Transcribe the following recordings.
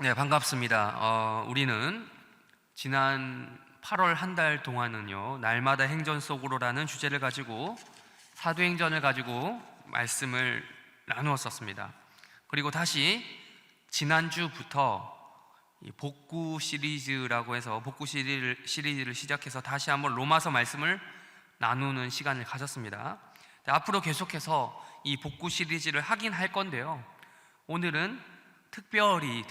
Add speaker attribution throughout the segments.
Speaker 1: 네, 반갑습니다. 우리는 지난 8월 한 달 동안은요, 날마다 행전 속으로라는 주제를 가지고 사도행전을 가지고 말씀을 나누었었습니다. 그리고 다시 지난주부터 이 복구 시리즈라고 해서 복구 시리즈를 시작해서 다시 한번 로마서 말씀을 나누는 시간을 가졌습니다. 앞으로 계속해서 이 복구 시리즈를 하긴 할 건데요, 오늘은 특별히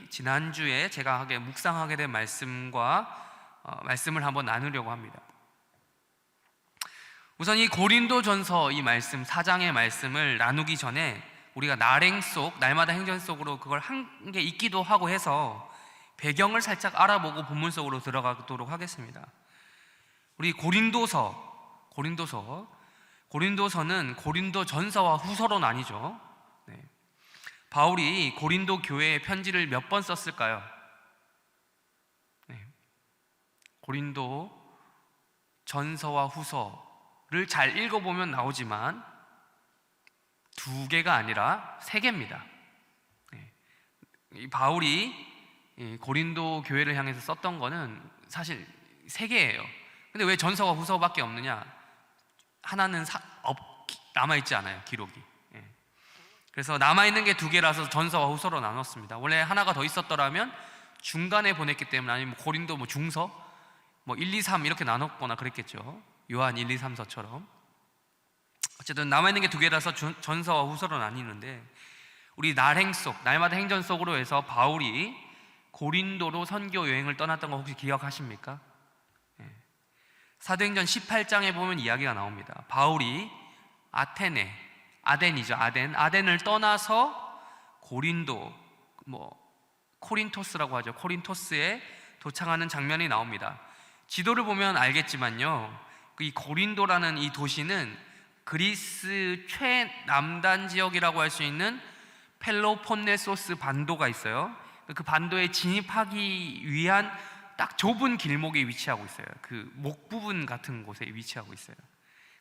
Speaker 1: 지난주에 제가 묵상하게 된 말씀을 한번 나누려고 합니다. 우선 이 고린도전서 이 말씀 4장의 말씀을 나누기 전에 우리가 날마다 행전 속으로 그걸 한 게 있기도 하고 해서 배경을 살짝 알아보고 본문 속으로 들어가도록 하겠습니다. 우리 고린도서는 고린도전서와 후서로 나뉘죠. 바울이 고린도 교회에 편지를 몇 번 썼을까요? 고린도 전서와 후서를 잘 읽어보면 나오지만 2개가 아니라 3개입니다. 바울이 고린도 교회를 향해서 썼던 거는 사실 3개예요. 근데 왜 전서와 후서밖에 없느냐? 하나는 남아있지 않아요, 기록이. 그래서 남아있는 게 2개라서 전서와 후서로 나눴습니다. 원래 하나가 더 있었더라면 중간에 보냈기 때문에, 아니면 고린도 중서 1, 2, 3 이렇게 나눴거나 그랬겠죠. 요한 1, 2, 3서처럼. 어쨌든 남아있는 게 2개라서 전서와 후서로 나뉘는데, 우리 날마다 행전 속으로 해서 바울이 고린도로 선교 여행을 떠났던 거 혹시 기억하십니까? 사도행전 18장에 보면 이야기가 나옵니다. 바울이 아덴을 떠나서 고린도, 코린토스라고 하죠. 코린토스에 도착하는 장면이 나옵니다. 지도를 보면 알겠지만요, 이 고린도라는 이 도시는 그리스 최남단 지역이라고 할 수 있는 펠로폰네소스 반도가 있어요. 그 반도에 진입하기 위한 딱 좁은 길목에 위치하고 있어요. 그 목 부분 같은 곳에 위치하고 있어요.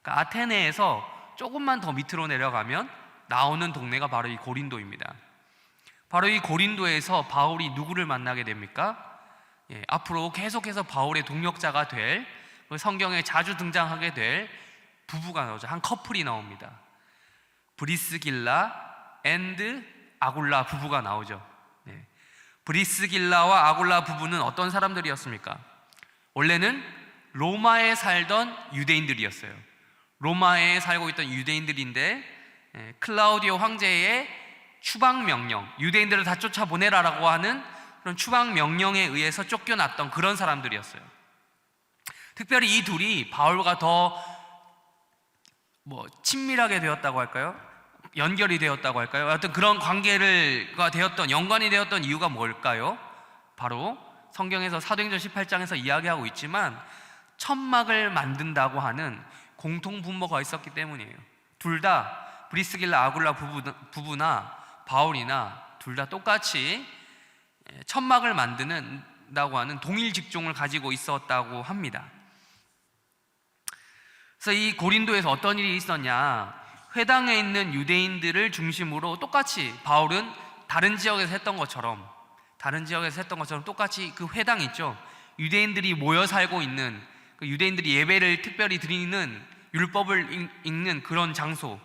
Speaker 1: 그러니까 아테네에서 조금만 더 밑으로 내려가면 나오는 동네가 바로 이 고린도입니다. 바로 이 고린도에서 바울이 누구를 만나게 됩니까? 앞으로 계속해서 바울의 동역자가 될, 성경에 자주 등장하게 될 부부가 나오죠. 한 커플이 나옵니다. 브리스길라 앤드 아굴라 부부가 나오죠. 브리스길라와 아굴라 부부는 어떤 사람들이었습니까? 원래는 로마에 살던 유대인들이었어요. 로마에 살고 있던 유대인들인데, 클라우디오 황제의 추방명령, 유대인들을 다 쫓아보내라라고 하는 그런 추방명령에 의해서 쫓겨났던 그런 사람들이었어요. 특별히 이 둘이 바울과 더 친밀하게 되었다고 할까요? 연결이 되었다고 할까요? 어떤 그런 연관이 되었던 이유가 뭘까요? 바로 성경에서 사도행전 18장에서 이야기하고 있지만 천막을 만든다고 하는 공통 분모가 있었기 때문이에요. 둘 다 브리스길라 아굴라 부부나 바울이나 둘 다 똑같이 천막을 만든다고 하는 동일 직종을 가지고 있었다고 합니다. 그래서 이 고린도에서 어떤 일이 있었냐, 회당에 있는 유대인들을 중심으로 똑같이 바울은 다른 지역에서 했던 것처럼 똑같이 그 회당 있죠, 유대인들이 모여 살고 있는, 그 유대인들이 예배를 특별히 드리는, 율법을 읽는 그런 장소,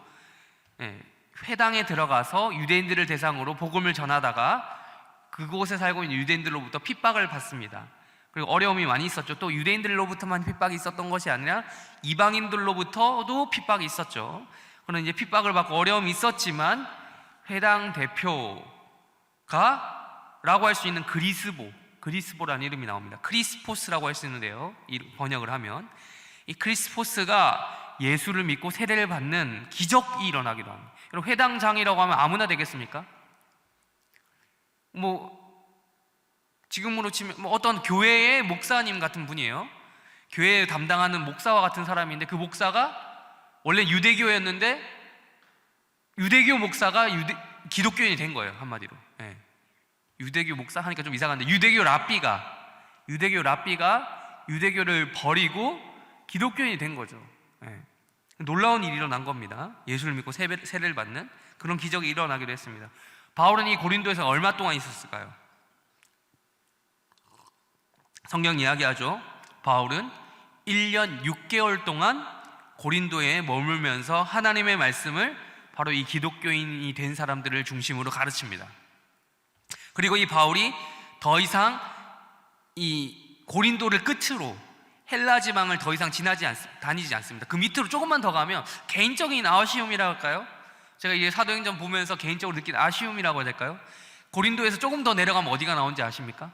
Speaker 1: 회당에 들어가서 유대인들을 대상으로 복음을 전하다가 그곳에 살고 있는 유대인들로부터 핍박을 받습니다. 그리고 어려움이 많이 있었죠. 또 유대인들로부터만 핍박이 있었던 것이 아니라 이방인들로부터도 핍박이 있었죠. 그런 이제 핍박을 받고 어려움이 있었지만, 회당 대표가 라고 할 수 있는 그리스보라는 이름이 나옵니다. 크리스포스라고 할 수 있는데요, 이 번역을 하면 이 크리스포스가 예수를 믿고 세례를 받는 기적이 일어나기도 합니다. 여러분, 회당장이라고 하면 아무나 되겠습니까? 지금으로 치면 어떤 교회의 목사님 같은 분이에요. 교회 담당하는 목사와 같은 사람인데, 그 목사가 원래 유대교였는데 유대교 목사가 기독교인이 된 거예요, 한마디로. 유대교 목사 하니까 좀 이상한데, 유대교 랍비가 유대교를 버리고 기독교인이 된 거죠. 놀라운 일이 일어난 겁니다. 예수를 믿고 세례를 받는 그런 기적이 일어나기도 했습니다. 바울은 이 고린도에서 얼마 동안 있었을까요? 성경 이야기하죠. 바울은 1년 6개월 동안 고린도에 머물면서 하나님의 말씀을 바로 이 기독교인이 된 사람들을 중심으로 가르칩니다. 그리고 이 바울이 더 이상 이 고린도를 끝으로 헬라 지방을 더 이상 다니지 않습니다. 그 밑으로 조금만 더 가면 개인적인 아쉬움이라고 할까요? 제가 이제 사도행전 보면서 개인적으로 느낀 아쉬움이라고 해야 될까요? 고린도에서 조금 더 내려가면 어디가 나온지 아십니까?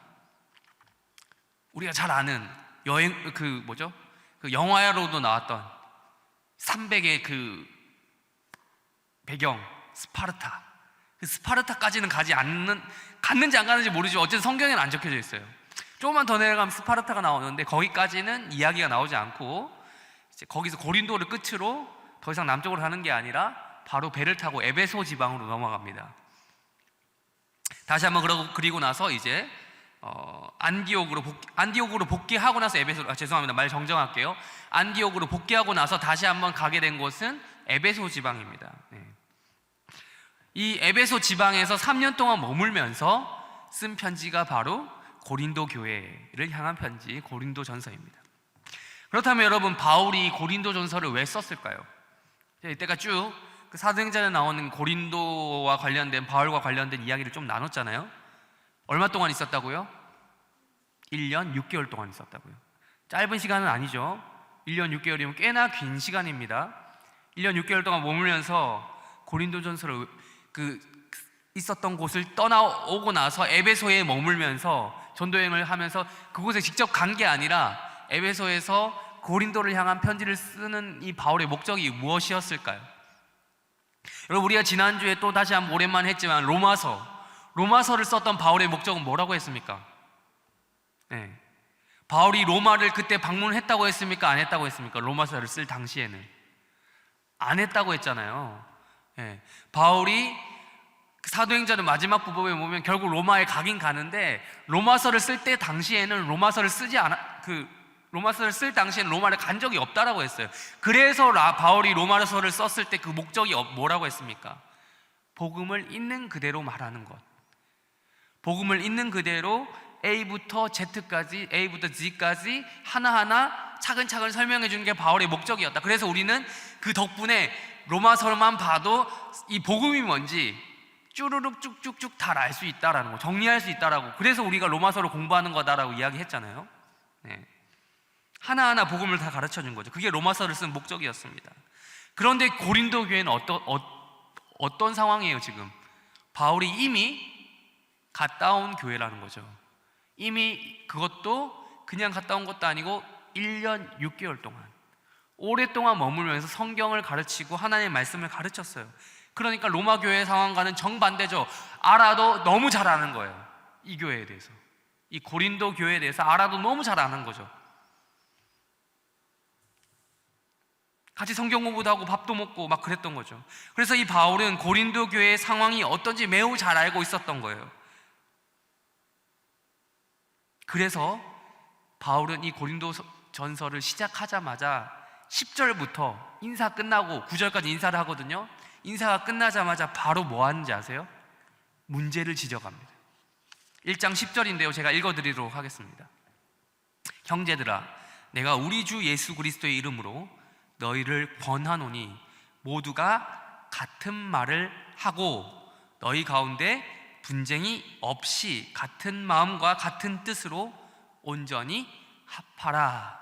Speaker 1: 우리가 잘 아는 그 영화로도 나왔던 300의 그 배경 스파르타. 그 스파르타까지는 갔는지 안 가는지 모르지만 어쨌든 성경에는 안 적혀져 있어요. 조금만 더 내려가면 스파르타가 나오는데 거기까지는 이야기가 나오지 않고 이제 거기서 고린도를 끝으로 더 이상 남쪽으로 가는 게 아니라 바로 배를 타고 에베소 지방으로 넘어갑니다. 다시 한번 그리고 나서 이제 안디옥으로 복귀하고 나서 죄송합니다. 말 정정할게요. 안디옥으로 복귀하고 나서 다시 한번 가게 된 곳은 에베소 지방입니다. 이 에베소 지방에서 3년 동안 머물면서 쓴 편지가 바로 고린도 교회를 향한 편지, 고린도전서입니다. 그렇다면 여러분, 바울이 고린도전서를 왜 썼을까요? 이때가 쭉 그 사도행전에 나오는 고린도와 관련된, 바울과 관련된 이야기를 좀 나눴잖아요. 얼마 동안 있었다고요? 1년 6개월 동안 있었다고요. 짧은 시간은 아니죠. 1년 6개월이면 꽤나 긴 시간입니다. 1년 6개월 동안 머물면서 고린도전서를 있었던 곳을 떠나오고 나서 에베소에 머물면서 전도여행을 하면서 그곳에 직접 간 게 아니라 에베소에서 고린도를 향한 편지를 쓰는 이 바울의 목적이 무엇이었을까요? 여러분, 우리가 지난주에 또 다시 한번 오랜만에 했지만 로마서를 썼던 바울의 목적은 뭐라고 했습니까? 바울이 로마를 그때 방문했다고 했습니까? 안 했다고 했습니까? 로마서를 쓸 당시에는 안 했다고 했잖아요. 바울이 사도행전의 마지막 부분에 보면 결국 로마에 가긴 가는데 로마서를 쓸 때 당시에는 로마서를 쓸 당시에는 로마를 간 적이 없다라고 했어요. 그래서 바울이 로마서를 썼을 때 그 목적이 뭐라고 했습니까? 복음을 있는 그대로 말하는 것. 복음을 있는 그대로 A부터 Z까지 하나하나 차근차근 설명해 주는 게 바울의 목적이었다. 그래서 우리는 그 덕분에 로마서만 봐도 이 복음이 뭔지 쭈루룩 쭉쭉쭉 다 알 수 있다라는 거, 정리할 수 있다라고. 그래서 우리가 로마서를 공부하는 거다라고 이야기했잖아요. 하나하나 복음을 다 가르쳐 준 거죠. 그게 로마서를 쓴 목적이었습니다. 그런데 고린도 교회는 어떤 상황이에요 지금? 바울이 이미 갔다 온 교회라는 거죠. 이미 그것도 그냥 갔다 온 것도 아니고 1년 6개월 동안 오랫동안 머물면서 성경을 가르치고 하나님의 말씀을 가르쳤어요. 그러니까 로마 교회의 상황과는 정반대죠. 알아도 너무 잘 아는 거예요. 이 교회에 대해서, 이 고린도 교회에 대해서 알아도 너무 잘 아는 거죠. 같이 성경 공부도 하고 밥도 먹고 막 그랬던 거죠. 그래서 이 바울은 고린도 교회의 상황이 어떤지 매우 잘 알고 있었던 거예요. 그래서 바울은 이 고린도 전서를 시작하자마자 10절부터 인사 끝나고 9절까지 인사를 하거든요. 인사가 끝나자마자 바로 뭐 하는지 아세요? 문제를 지적합니다. 1장 10절인데요. 제가 읽어드리도록 하겠습니다. 형제들아, 내가 우리 주 예수 그리스도의 이름으로 너희를 권하노니 모두가 같은 말을 하고 너희 가운데 분쟁이 없이 같은 마음과 같은 뜻으로 온전히 합하라.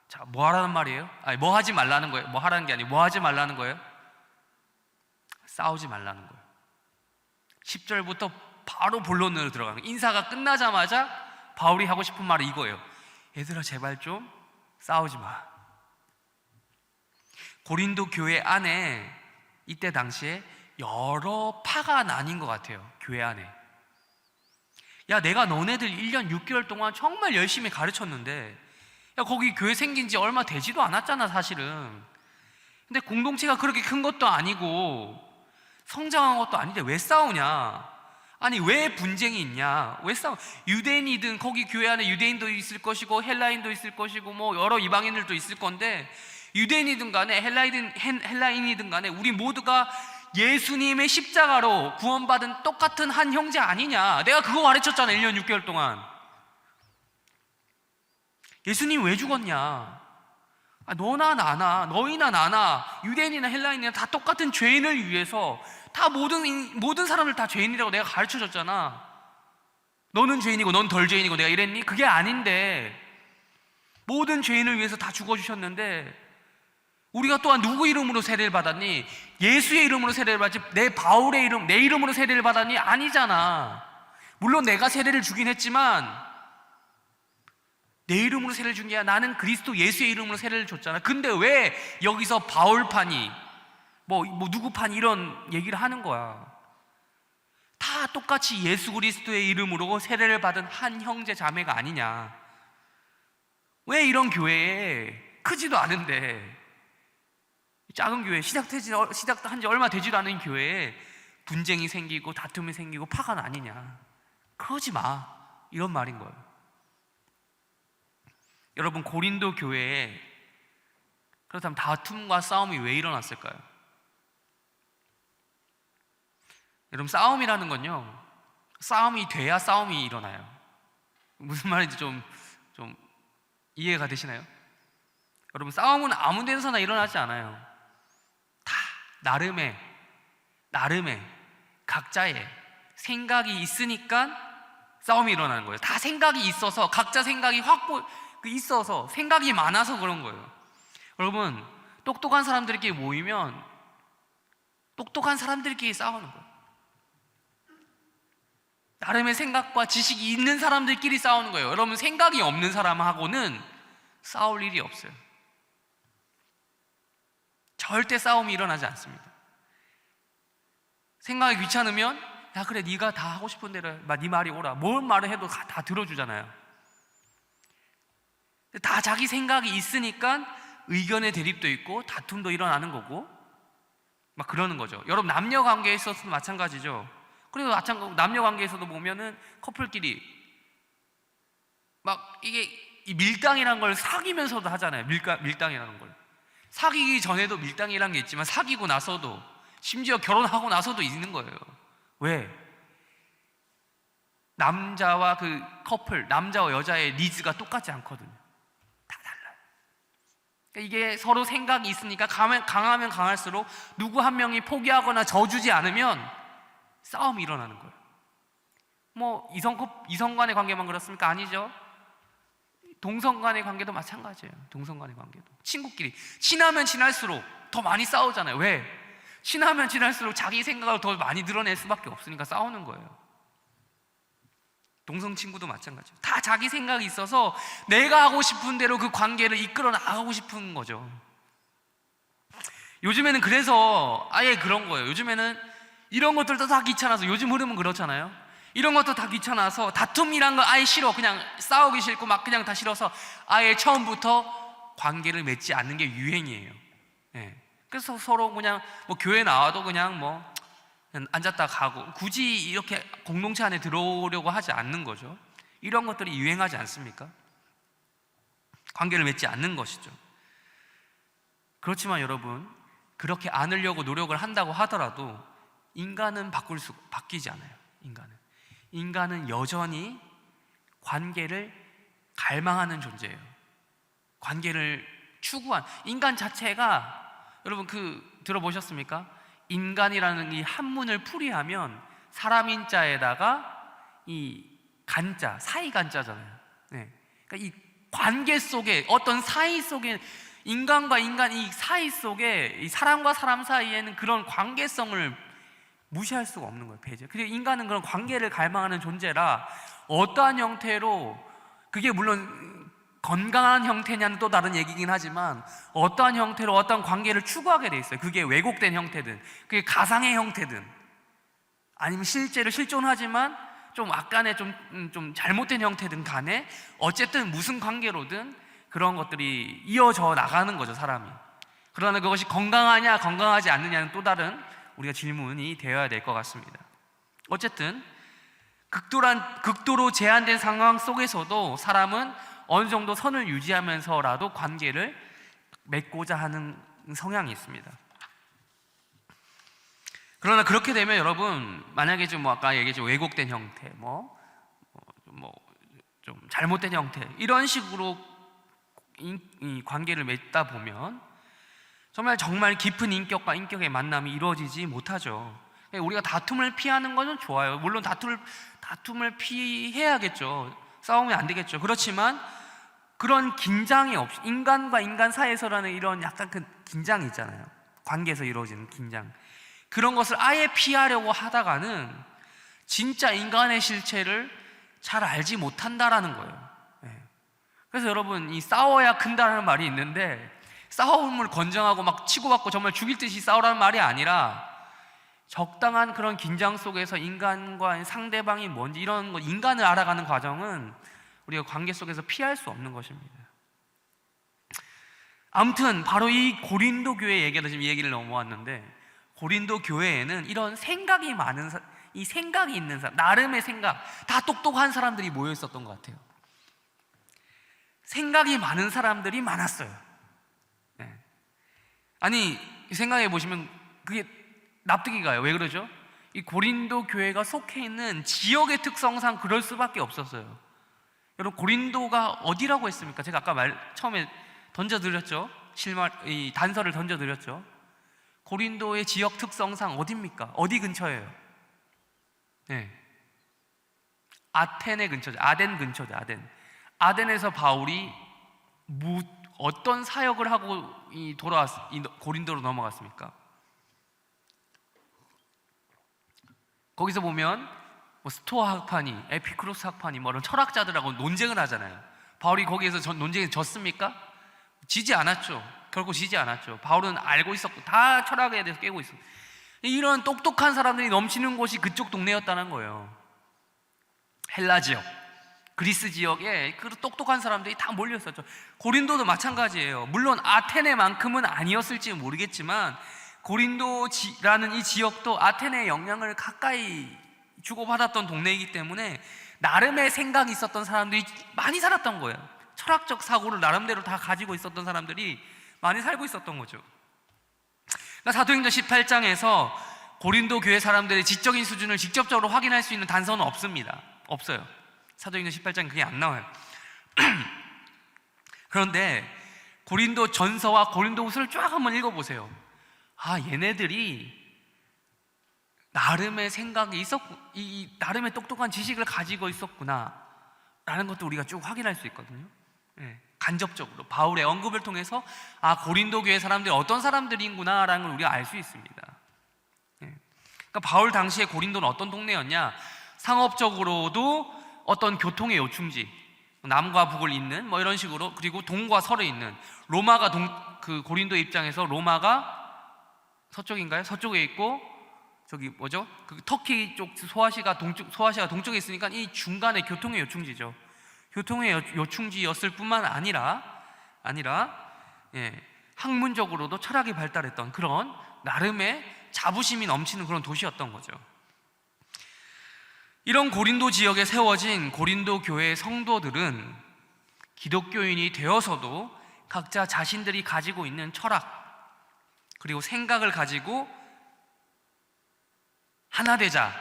Speaker 1: 자, 뭐 하라는 말이에요? 아니, 뭐 하지 말라는 거예요? 뭐 하라는 게 아니고 뭐 하지 말라는 거예요? 싸우지 말라는 거예요. 10절부터 바로 본론으로 들어가는 거예요. 인사가 끝나자마자 바울이 하고 싶은 말이 이거예요. 얘들아, 제발 좀 싸우지 마. 고린도 교회 안에 이때 당시에 여러 파가 나뉜 것 같아요. 교회 안에. 야, 내가 너네들 1년 6개월 동안 정말 열심히 가르쳤는데, 야, 거기 교회 생긴 지 얼마 되지도 않았잖아 사실은. 근데 공동체가 그렇게 큰 것도 아니고 성장한 것도 아닌데 왜 싸우냐? 아니, 왜 분쟁이 있냐? 왜 싸우? 유대인이든 거기 교회 안에 유대인도 있을 것이고 헬라인도 있을 것이고 뭐 여러 이방인들도 있을 건데, 유대인이든 간에 헬라인이든 간에 우리 모두가 예수님의 십자가로 구원받은 똑같은 한 형제 아니냐? 내가 그거 가르쳤잖아 1년 6개월 동안. 예수님 왜 죽었냐? 너나 나나, 너희나 나나, 유대인이나 헬라인이나 다 똑같은 죄인을 위해서, 다 모든 사람을 다 죄인이라고 내가 가르쳐줬잖아. 너는 죄인이고 넌 덜 죄인이고 내가 이랬니? 그게 아닌데, 모든 죄인을 위해서 다 죽어주셨는데, 우리가 또한 누구 이름으로 세례를 받았니? 예수의 이름으로 세례를 받지, 내 바울의 이름, 내 이름으로 세례를 받았니? 아니잖아. 물론 내가 세례를 주긴 했지만 내 이름으로 세례를 준 게 아니라 나는 그리스도 예수의 이름으로 세례를 줬잖아. 근데 왜 여기서 바울파니 뭐 누구파니 이런 얘기를 하는 거야? 다 똑같이 예수 그리스도의 이름으로 세례를 받은 한 형제 자매가 아니냐? 왜 이런 교회에 크지도 않은데, 작은 교회, 시작한 지 얼마 되지도 않은 교회에 분쟁이 생기고 다툼이 생기고 파가 나뉘냐? 그러지 마, 이런 말인 거예요. 여러분, 고린도 교회에 그렇다면 다툼과 싸움이 왜 일어났을까요? 여러분, 싸움이라는 건요, 싸움이 돼야 싸움이 일어나요. 무슨 말인지 좀 이해가 되시나요? 여러분, 싸움은 아무 데서나 일어나지 않아요. 다 나름의 각자의 생각이 있으니까 싸움이 일어나는 거예요. 다 생각이 있어서, 각자 생각이 있어서, 생각이 많아서 그런 거예요. 여러분, 똑똑한 사람들끼리 모이면 똑똑한 사람들끼리 싸우는 거예요. 나름의 생각과 지식이 있는 사람들끼리 싸우는 거예요. 여러분, 생각이 없는 사람하고는 싸울 일이 없어요. 절대 싸움이 일어나지 않습니다. 생각이 귀찮으면, 야 그래, 네가 다 하고 싶은 대로 해. 네 말이 옳아. 뭔 말을 해도 다 들어주잖아요. 다 자기 생각이 있으니까 의견의 대립도 있고 다툼도 일어나는 거고 막 그러는 거죠. 여러분, 남녀 관계에 있어서도 마찬가지죠. 그리고 남녀 관계에서도 보면은 커플끼리 막 이게 이 밀당이라는 걸 사귀면서도 하잖아요. 밀당이라는 걸. 사귀기 전에도 밀당이라는 게 있지만 사귀고 나서도, 심지어 결혼하고 나서도 있는 거예요. 왜? 남자와 그 커플, 남자와 여자의 니즈가 똑같지 않거든요. 다 달라요. 그러니까 이게 서로 생각이 있으니까 강하면 강할수록 누구 한 명이 포기하거나 져주지 않으면 싸움이 일어나는 거예요. 뭐 이성 간의 관계만 그렇습니까? 아니죠. 동성 간의 관계도 마찬가지예요. 동성 간의 관계도, 친구끼리 친하면 친할수록 더 많이 싸우잖아요. 왜? 친하면 친할수록 자기 생각을 더 많이 드러낼 수밖에 없으니까 싸우는 거예요. 동성 친구도 마찬가지예요. 다 자기 생각이 있어서 내가 하고 싶은 대로 그 관계를 이끌어 나가고 싶은 거죠. 요즘에는 그래서 아예 그런 거예요. 요즘에는 이런 것들도 다 귀찮아서, 요즘 흐름은 그렇잖아요. 이런 것도 다 귀찮아서 다툼이란 거 아예 싫어. 그냥 싸우기 싫고 막 그냥 다 싫어서 아예 처음부터 관계를 맺지 않는 게 유행이에요. 네. 그래서 서로 그냥 뭐 교회 나와도 그냥 뭐 앉았다 가고, 굳이 이렇게 공동체 안에 들어오려고 하지 않는 거죠. 이런 것들이 유행하지 않습니까? 관계를 맺지 않는 것이죠. 그렇지만 여러분, 그렇게 안으려고 노력을 한다고 하더라도 인간은 바뀌지 않아요. 인간은 여전히 관계를 갈망하는 존재예요. 관계를 추구한 인간 자체가, 여러분 들어보셨습니까? 인간이라는 이 한문을 풀이하면 사람인 자에다가 이 간자, 사이 간자잖아요. 네. 그러니까 이 관계 속에, 어떤 사이 속에, 인간과 인간 이 사이 속에, 이 사람과 사람 사이에는 그런 관계성을 무시할 수가 없는 거예요. 배제. 그리고 인간은 그런 관계를 갈망하는 존재라, 어떠한 형태로, 그게 물론 건강한 형태냐는 또 다른 얘기긴 하지만, 어떠한 형태로 어떤 관계를 추구하게 돼 있어요. 그게 왜곡된 형태든, 그게 가상의 형태든, 아니면 실제로 실존하지만 좀 약간의 좀 잘못된 형태든 간에 어쨌든 무슨 관계로든 그런 것들이 이어져 나가는 거죠, 사람이. 그러나 그것이 건강하냐 건강하지 않느냐는 또 다른 우리가 질문이 되어야 될 것 같습니다. 어쨌든 극도로 제한된 상황 속에서도 사람은 어느 정도 선을 유지하면서라도 관계를 맺고자 하는 성향이 있습니다. 그러나 그렇게 되면 여러분, 만약에 좀 아까 얘기했죠, 왜곡된 형태, 좀 잘못된 형태, 이런 식으로 이 관계를 맺다 보면 정말 깊은 인격과 인격의 만남이 이루어지지 못하죠. 우리가 다툼을 피하는 것은 좋아요. 물론 다툼을 피해야겠죠. 싸우면 안 되겠죠. 그렇지만 그런 긴장이 없이, 인간과 인간 사이에서라는 이런 약간 그 긴장이 있잖아요. 관계에서 이루어지는 긴장, 그런 것을 아예 피하려고 하다가는 진짜 인간의 실체를 잘 알지 못한다라는 거예요. 그래서 여러분, 이 싸워야 큰다는 말이 있는데, 싸움을 권장하고 막 치고받고 정말 죽일 듯이 싸우라는 말이 아니라 적당한 그런 긴장 속에서 인간과 상대방이 뭔지, 이런 거, 인간을 알아가는 과정은 우리가 관계 속에서 피할 수 없는 것입니다. 아무튼 바로 이 고린도 교회 얘기하다 지금 이 얘기를 넘어왔는데, 고린도 교회에는 이런 생각이 많은 이 생각이 있는 사람, 나름의 생각, 다 똑똑한 사람들이 모여 있었던 것 같아요. 생각이 많은 사람들이 많았어요. 네. 아니, 생각해 보시면 그게 납득이 가요. 왜 그러죠? 이 고린도 교회가 속해 있는 지역의 특성상 그럴 수밖에 없었어요. 여러분, 고린도가 어디라고 했습니까? 제가 아까 처음에 던져드렸죠. 이 단서를 던져드렸죠. 고린도의 지역 특성상 어디입니까? 어디 근처예요? 네. 아테네 근처죠. 아덴 근처죠. 아덴에서 바울이 어떤 사역을 하고 고린도로 넘어갔습니까? 거기서 보면 스토아 학파니, 에피크로스 학파니, 이런 철학자들하고 논쟁을 하잖아요. 바울이 거기에서 논쟁에 졌습니까? 지지 않았죠. 결코 지지 않았죠. 바울은 알고 있었고 다 철학에 대해서 깨고 있었고, 이런 똑똑한 사람들이 넘치는 곳이 그쪽 동네였다는 거예요. 헬라 지역, 그리스 지역에 그 똑똑한 사람들이 다 몰려 있었죠. 고린도도 마찬가지예요. 물론 아테네만큼은 아니었을지 모르겠지만 고린도라는 이 지역도 아테네의 영향을 가까이 주고받았던 동네이기 때문에 나름의 생각이 있었던 사람들이 많이 살았던 거예요. 철학적 사고를 나름대로 다 가지고 있었던 사람들이 많이 살고 있었던 거죠. 그러니까 사도행전 18장에서 고린도 교회 사람들의 지적인 수준을 직접적으로 확인할 수 있는 단서는 없습니다. 없어요. 사도행전 18장에 그게 안 나와요. 그런데 고린도 전서와 고린도 후서를 쫙 한번 읽어보세요. 얘네들이 나름의 생각이 있었고, 나름의 똑똑한 지식을 가지고 있었구나 라는 것도 우리가 쭉 확인할 수 있거든요. 간접적으로 바울의 언급을 통해서 고린도 교회 사람들이 어떤 사람들인구나 라는 걸 우리가 알 수 있습니다. 그러니까 바울 당시에 고린도는 어떤 동네였냐? 상업적으로도 어떤 교통의 요충지, 남과 북을 잇는 이런 식으로, 그리고 동과 서를 잇는, 로마가 그 고린도 입장에서 로마가 서쪽인가요? 서쪽에 있고 저기 뭐죠? 그 터키 쪽 소아시아가 동쪽에 있으니까 이 중간에 교통의 요충지죠. 교통의 요충지였을 뿐만 아니라 학문적으로도 철학이 발달했던 그런 나름의 자부심이 넘치는 그런 도시였던 거죠. 이런 고린도 지역에 세워진 고린도 교회의 성도들은 기독교인이 되어서도 각자 자신들이 가지고 있는 철학 그리고 생각을 가지고 하나 되자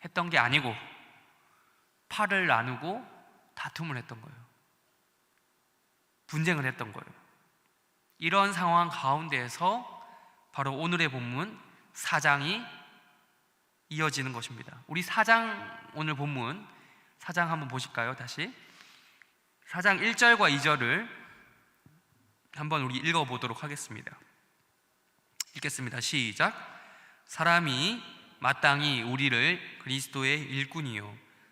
Speaker 1: 했던 게 아니고 팔을 나누고 다툼을 했던 거예요. 분쟁을 했던 거예요. 이런 상황 가운데에서 바로 오늘의 본문 4장이 이어지는 것입니다. 우리 4장, 오늘 본문 4장 한번 보실까요? 다시 4장 1절과 2절을 한번 우리 읽어보도록 하겠습니다. 읽겠습니다. 시작. 사람이 마땅히 우리를 그리스도의 일꾼이요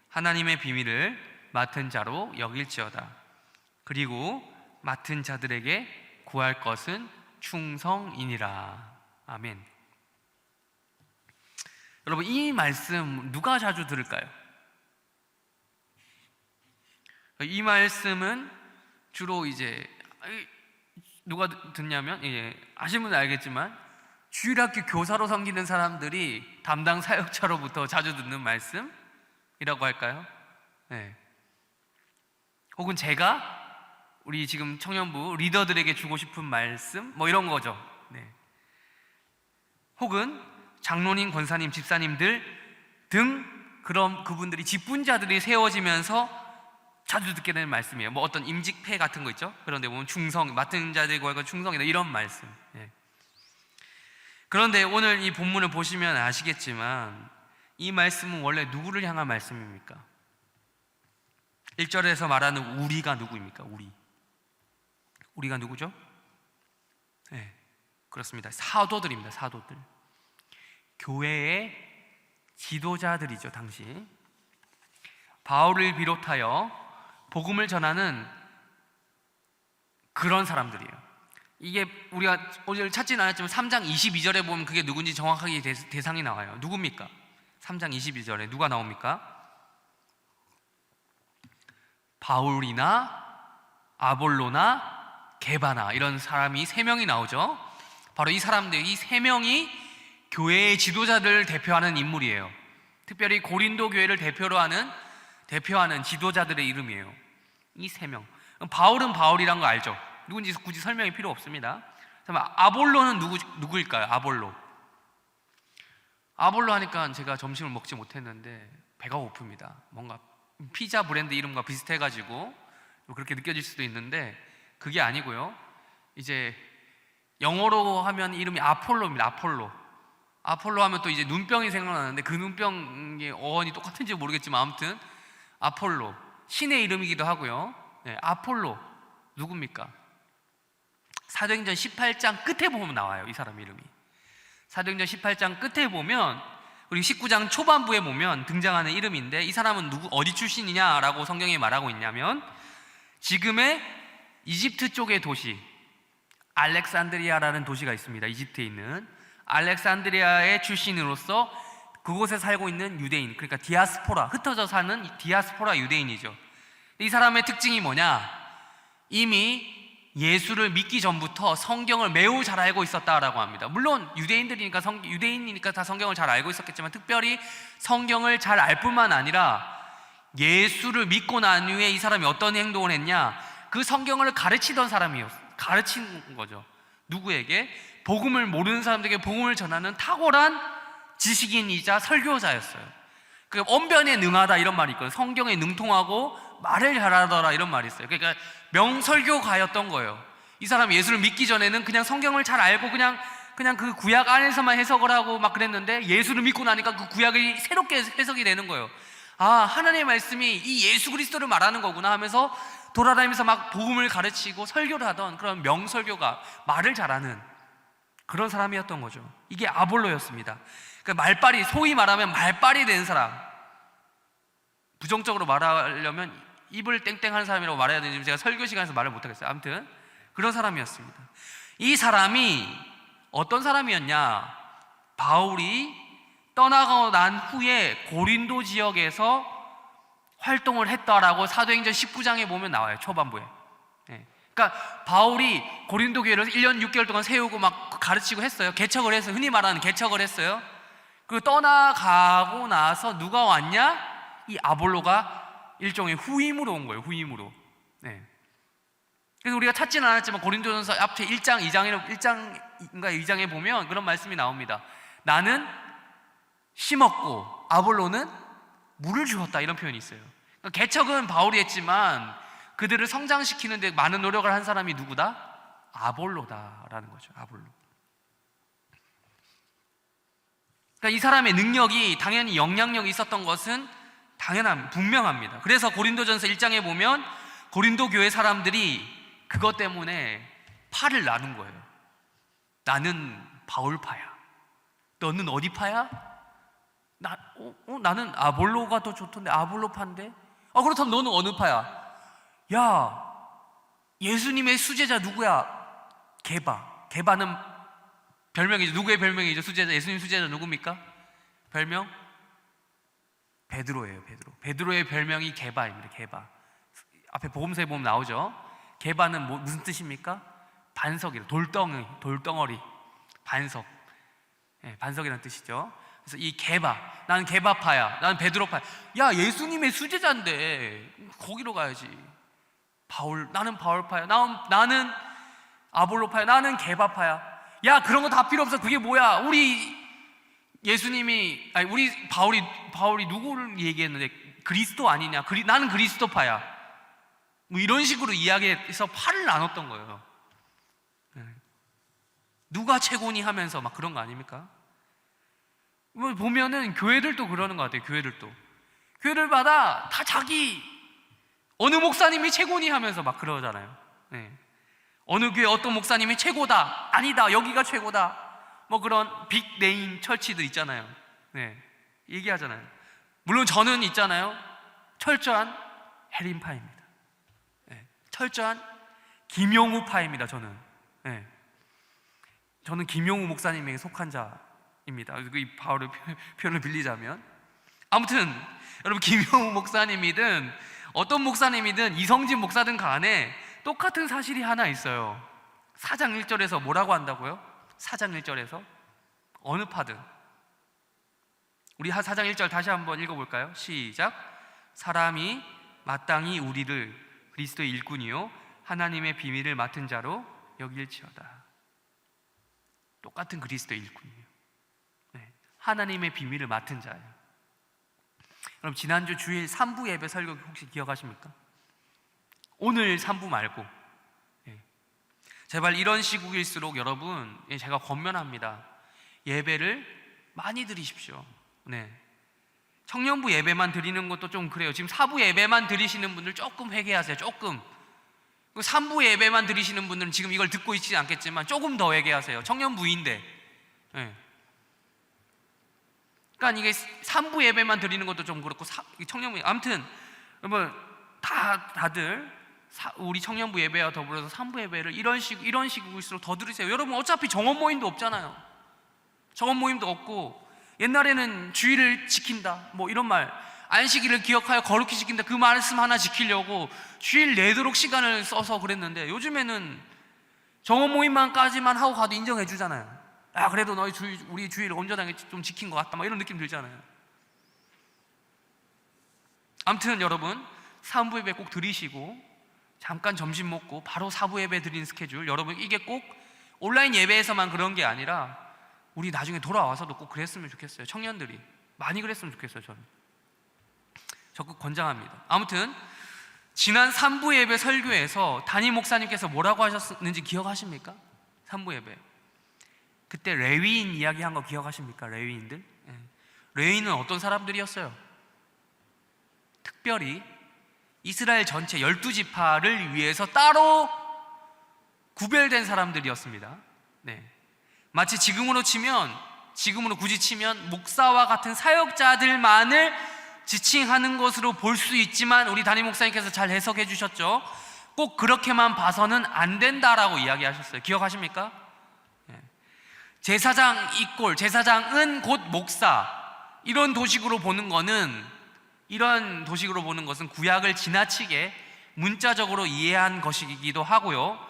Speaker 1: 하나님의 비밀을 맡은 자로 여길지어다. 그리고 맡은 자들에게 구할 것은 충성이니라. 아멘. 여러분, 이 말씀 누가 자주 들을까요? 이 말씀은 주로 이제 누가 듣냐면 아시는 분은 알겠지만 주일학교 교사로 섬기는 사람들이 담당 사역자로부터 자주 듣는 말씀이라고 할까요? 혹은 제가 우리 지금 청년부 리더들에게 주고 싶은 말씀 이런 거죠. 혹은 장로님, 권사님, 집사님들 등 그런 그분들이 직분자들이 세워지면서 자주 듣게 되는 말씀이에요. 뭐 어떤 임직패 같은 거 있죠? 그런데 보면 충성, 맡은 자들과 충성이다 이런 말씀. 예. 그런데 오늘 이 본문을 보시면 아시겠지만 이 말씀은 원래 누구를 향한 말씀입니까? 1절에서 말하는 우리가 누구입니까? 우리가 누구죠? 네, 그렇습니다. 사도들입니다. 사도들. 교회의 지도자들이죠. 당시 바울을 비롯하여 복음을 전하는 그런 사람들이에요. 이게 우리가 오늘 찾지는 않았지만 3장 22절에 보면 그게 누군지 정확하게 대상이 나와요. 누굽니까? 3장 22절에 누가 나옵니까? 바울이나 아볼로나 게바나 이런 사람이 3명이 나오죠. 바로 이 사람들, 이 3명이 교회의 지도자들을 대표하는 인물이에요. 특별히 고린도 교회를 대표하는 지도자들의 이름이에요. 이 3명. 바울은 바울이란 거 알죠? 누군지 굳이 설명이 필요 없습니다. 아볼로는 누구일까요? 아볼로 하니까 제가 점심을 먹지 못했는데 배가 고픕니다. 뭔가 피자 브랜드 이름과 비슷해가지고 그렇게 느껴질 수도 있는데 그게 아니고요. 이제 영어로 하면 이름이 아폴로입니다. 아폴로 하면 또 이제 눈병이 생각나는데 그 눈병의 어원이 똑같은지 모르겠지만 아무튼 아폴로, 신의 이름이기도 하고요. 네, 아폴로 누굽니까? 사도행전 18장 끝에 보면 나와요. 이 사람 이름이. 사도행전 18장 끝에 보면 우리 19장 초반부에 보면 등장하는 이름인데 이 사람은 어디 출신이냐라고 성경에 말하고 있냐면 지금의 이집트 쪽의 도시 알렉산드리아라는 도시가 있습니다. 이집트에 있는 알렉산드리아의 출신으로서 그곳에 살고 있는 유대인, 그러니까 디아스포라, 흩어져 사는 디아스포라 유대인이죠. 이 사람의 특징이 뭐냐? 이미 예수를 믿기 전부터 성경을 매우 잘 알고 있었다라고 합니다. 물론 유대인이니까 다 성경을 잘 알고 있었겠지만 특별히 성경을 잘 알 뿐만 아니라 예수를 믿고 난 후에 이 사람이 어떤 행동을 했냐? 그 성경을 가르치던 가르치는 거죠. 누구에게? 복음을 모르는 사람들에게 복음을 전하는 탁월한 지식인이자 설교자였어요. 그 언변에 능하다 이런 말이 있거든요. 성경에 능통하고 말을 잘하더라 이런 말이 있어요. 그러니까 명설교가였던 거예요. 이 사람이 예수를 믿기 전에는 그냥 성경을 잘 알고 그냥 그 구약 안에서만 해석을 하고 막 그랬는데 예수를 믿고 나니까 그 구약이 새롭게 해석이 되는 거예요. 아, 하나님의 말씀이 이 예수 그리스도를 말하는 거구나 하면서 돌아다니면서 막 복음을 가르치고 설교를 하던 그런 명설교가, 말을 잘하는 그런 사람이었던 거죠. 이게 아볼로였습니다. 그러니까 말빨이, 소위 말하면 말빨이 된 사람, 부정적으로 말하려면 입을 땡땡하는 사람이라고 말해야 되는지 제가 설교 시간에서 말을 못하겠어요. 아무튼 그런 사람이었습니다. 이 사람이 어떤 사람이었냐? 바울이 떠나고 난 후에 고린도 지역에서 활동을 했다라고 사도행전 19장에 보면 나와요. 초반부에. 그러니까 바울이 고린도 교회를 1년 6개월 동안 세우고 막 가르치고 했어요. 개척을 했어요. 흔히 말하는 개척을 했어요. 그리고 떠나가고 나서 누가 왔냐? 이 아볼로가 일종의 후임으로 온 거예요. 후임으로. 그래서 우리가 찾지는 않았지만 고린도전서 앞에 1장인가 2장에 보면 그런 말씀이 나옵니다. 나는 심었고 아볼로는 물을 주었다, 이런 표현이 있어요. 그러니까 개척은 바울이 했지만 그들을 성장시키는 데 많은 노력을 한 사람이 누구다? 아볼로다라는 거죠. 아볼로. 그러니까 이 사람의 능력이, 당연히 영향력이 있었던 것은 분명합니다. 그래서 고린도전서 1장에 보면 고린도 교회 사람들이 그것 때문에 파를 나눈 거예요. 나는 바울파야. 너는 어디 파야? 나는 아볼로가 더 좋던데, 아볼로파인데? 그렇다면 너는 어느 파야? 야, 예수님의 수제자 누구야? 게바는 별명이죠. 누구의 별명이죠? 수제자, 예수님 수제자 누굽니까? 별명? 베드로예요. 베드로의 별명이 게바입니다. 게바. 앞에 복음서에 보면 나오죠. 게바는 무슨 뜻입니까? 반석이래요. 돌덩어리, 반석. 반석이라는 뜻이죠. 그래서 이 게바, 나는 게바파야, 나는 베드로파야. 야, 예수님의 수제자인데 거기로 가야지. 나는 바울파야, 나는 아볼로파야, 나는 게바파야. 야, 그런 거 다 필요 없어. 그게 뭐야? 우리 바울이 누구를 얘기했는데 그리스도 아니냐? 나는 그리스도파야. 뭐 이런 식으로 이야기해서 팔을 나눴던 거예요. 누가 최고니 하면서 막 그런 거 아닙니까? 뭐 보면은 교회들도 그러는 것 같아요. 교회들마다 다 자기 어느 목사님이 최고니 하면서 막 그러잖아요. 어느 교회 어떤 목사님이 최고다, 아니다, 여기가 최고다, 뭐 그런 빅네임 철치들 있잖아요. 얘기하잖아요. 물론 저는 있잖아요, 철저한 해림파입니다. 철저한 김용우파입니다. 저는 김용우 목사님에게 속한 자입니다. 이 바울의 표현을 빌리자면, 아무튼 여러분, 김용우 목사님이든 어떤 목사님이든 이성진 목사든 간에 똑같은 사실이 하나 있어요. 4장 1절에서 뭐라고 한다고요? 4장 1절에서 어느 파든, 우리 4장 1절 다시 한번 읽어볼까요? 시작. 사람이 마땅히 우리를 그리스도의 일꾼이요 하나님의 비밀을 맡은 자로 여길지어다. 똑같은 그리스도의 일꾼이에요. 하나님의 비밀을 맡은 자예요. 그럼 지난주 주일 3부 예배 설교 혹시 기억하십니까? 오늘 3부 말고, 제발 이런 시국일수록 여러분, 제가 권면합니다. 예배를 많이 드리십시오. 청년부 예배만 드리는 것도 좀 그래요. 지금 4부 예배만 드리시는 분들 조금 회개하세요. 조금. 3부 예배만 드리시는 분들은 지금 이걸 듣고 있지 않겠지만 조금 더 회개하세요. 청년부인데. 그러니까 이게 3부 예배만 드리는 것도 좀 그렇고 청년부, 아무튼 여러분 다들 우리 청년부 예배와 더불어서 3부 예배를 이런 식일수록 더 들으세요. 여러분 어차피 정원 모임도 없잖아요. 정원 모임도 없고, 옛날에는 주일을 지킨다 뭐 이런 말, 안식일을 기억하여 거룩히 지킨다, 그 말씀 하나 지키려고 주일 내도록 시간을 써서 그랬는데, 요즘에는 정원 모임만까지만 하고 가도 인정해 주잖아요. 그래도 우리 주일 온전하게 좀 지킨 것 같다, 막 이런 느낌 들잖아요. 아무튼 여러분, 3부 예배 꼭 드리시고 잠깐 점심 먹고 바로 4부 예배 드리는 스케줄, 여러분 이게 꼭 온라인 예배에서만 그런 게 아니라 우리 나중에 돌아와서도 꼭 그랬으면 좋겠어요. 청년들이 많이 그랬으면 좋겠어요. 저는 적극 권장합니다. 아무튼 지난 3부 예배 설교에서 담임 목사님께서 뭐라고 하셨는지 기억하십니까? 3부 예배 그때 레위인 이야기한 거 기억하십니까? 레위인들? 레위인은 어떤 사람들이었어요? 특별히 이스라엘 전체 12지파를 위해서 따로 구별된 사람들이었습니다. 마치 지금으로 굳이 치면 목사와 같은 사역자들만을 지칭하는 것으로 볼 수 있지만, 우리 담임 목사님께서 잘 해석해 주셨죠? 꼭 그렇게만 봐서는 안 된다라고 이야기하셨어요. 기억하십니까? 제사장은 곧 목사, 이런 도식으로 보는 것은 구약을 지나치게 문자적으로 이해한 것이기도 하고요,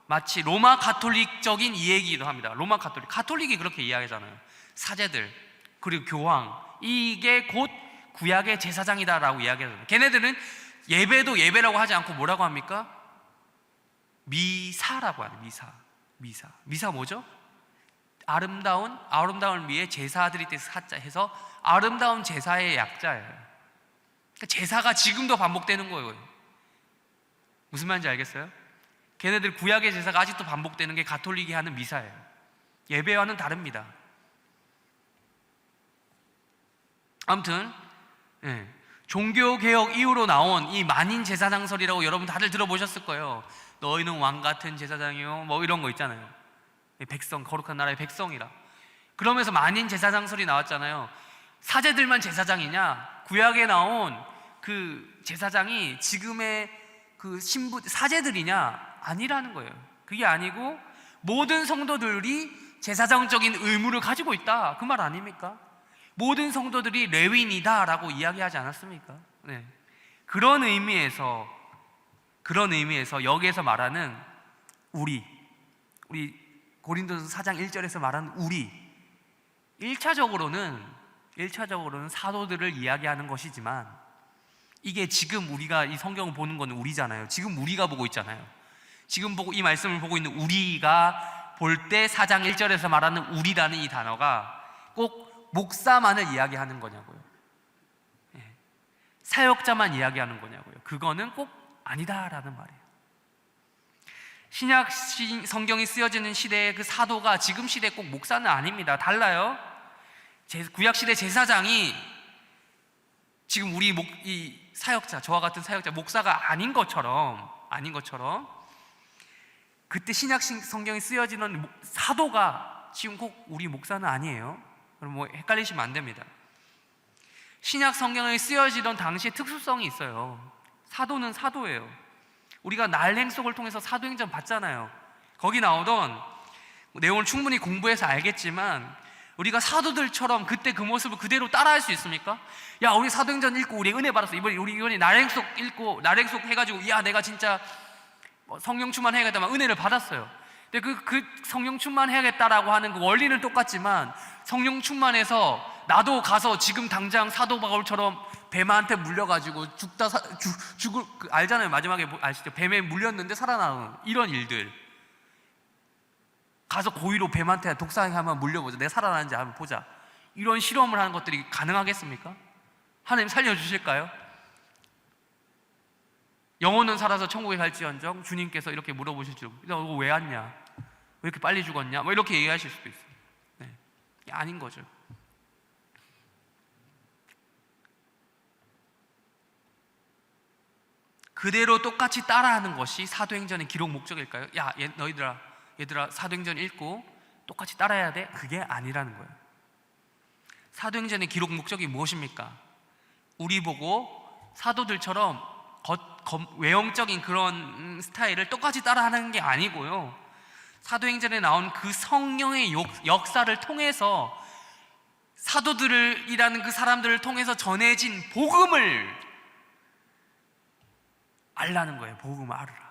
Speaker 1: 마치 로마 가톨릭적인 이해이기도 합니다. 로마 가톨릭이 그렇게 이야기하잖아요. 사제들 그리고 교황, 이게 곧 구약의 제사장이다라고 이야기하잖아요. 걔네들은 예배도 예배라고 하지 않고 뭐라고 합니까? 미사라고 하는 미사 뭐죠? 아름다운 미에 제사들이 때 사자 해서 아름다운 제사의 약자예요. 그러니까 제사가 지금도 반복되는 거예요. 무슨 말인지 알겠어요? 걔네들 구약의 제사가 아직도 반복되는 게 가톨릭이 하는 미사예요. 예배와는 다릅니다. 아무튼 종교개혁 이후로 나온 이 만인 제사장설이라고 여러분 다들 들어보셨을 거예요. 너희는 왕같은 제사장이요, 뭐 이런 거 있잖아요. 백성, 거룩한 나라의 백성이라. 그러면서 만인 제사장설이 나왔잖아요. 사제들만 제사장이냐? 구약에 나온 그 제사장이 지금의 그 사제들이냐? 아니라는 거예요. 그게 아니고 모든 성도들이 제사장적인 의무를 가지고 있다, 그 말 아닙니까? 모든 성도들이 레위인이다라고 이야기하지 않았습니까? 그런 의미에서 여기에서 말하는 우리 고린도서 4장 1절에서 말하는 우리, 1차적으로는 사도들을 이야기하는 것이지만, 이게 지금 우리가 이 성경을 보는 건 우리잖아요. 지금 우리가 보고 있잖아요. 지금 이 말씀을 보고 있는 우리가 볼 때 4장 1절에서 말하는 우리라는 이 단어가 꼭 목사만을 이야기하는 거냐고요? 사역자만 이야기하는 거냐고요? 그거는 꼭 아니다라는 말이에요. 신약 성경이 쓰여지는 시대의 그 사도가 지금 시대 꼭 목사는 아닙니다. 달라요. 구약 시대 제사장이 지금 우리 이 사역자, 저와 같은 사역자, 목사가 아닌 것처럼 그때 신약 성경이 쓰여지는 사도가 지금 꼭 우리 목사는 아니에요. 그럼 뭐 헷갈리시면 안 됩니다. 신약 성경에 쓰여지던 당시의 특수성이 있어요. 사도는 사도예요. 우리가 날행속을 통해서 사도행전 봤잖아요. 거기 나오던 내용을 충분히 공부해서 알겠지만 우리가 사도들처럼 그때 그 모습을 그대로 따라할 수 있습니까? 야, 우리 사도행전 읽고 우리 은혜 받았어. 이번에 날행속 읽고 날행속 해가지고 야, 내가 진짜 성령 충만해야겠다만 은혜를 받았어요. 근데 그 성령 충만해야겠다라고 하는 그 원리는 똑같지만 성령 충만해서 나도 가서 지금 당장 사도 바울처럼 뱀한테 물려가지고 죽을 알잖아요. 마지막에 아시죠? 뱀에 물렸는데 살아나는 이런 일들. 가서 고의로 뱀한테 독사하게 하면 물려보자. 내가 살아나는지 한번 보자. 이런 실험을 하는 것들이 가능하겠습니까? 하나님 살려주실까요? 영혼은 살아서 천국에 갈지언정 주님께서 이렇게 물어보실 줄, 너 왜 왔냐? 왜 이렇게 빨리 죽었냐? 뭐 이렇게 얘기하실 수도 있어요. 네. 아닌 거죠. 그대로 똑같이 따라하는 것이 사도행전의 기록 목적일까요? 야, 얘들아 사도행전 읽고 똑같이 따라해야 돼? 그게 아니라는 거예요. 사도행전의 기록 목적이 무엇입니까? 우리 보고 사도들처럼 외형적인 그런 스타일을 똑같이 따라하는 게 아니고요, 사도행전에 나온 그 성령의 역사를 통해서 사도들이라는 그 사람들을 통해서 전해진 복음을 알라는 거예요. 복음을 알으라.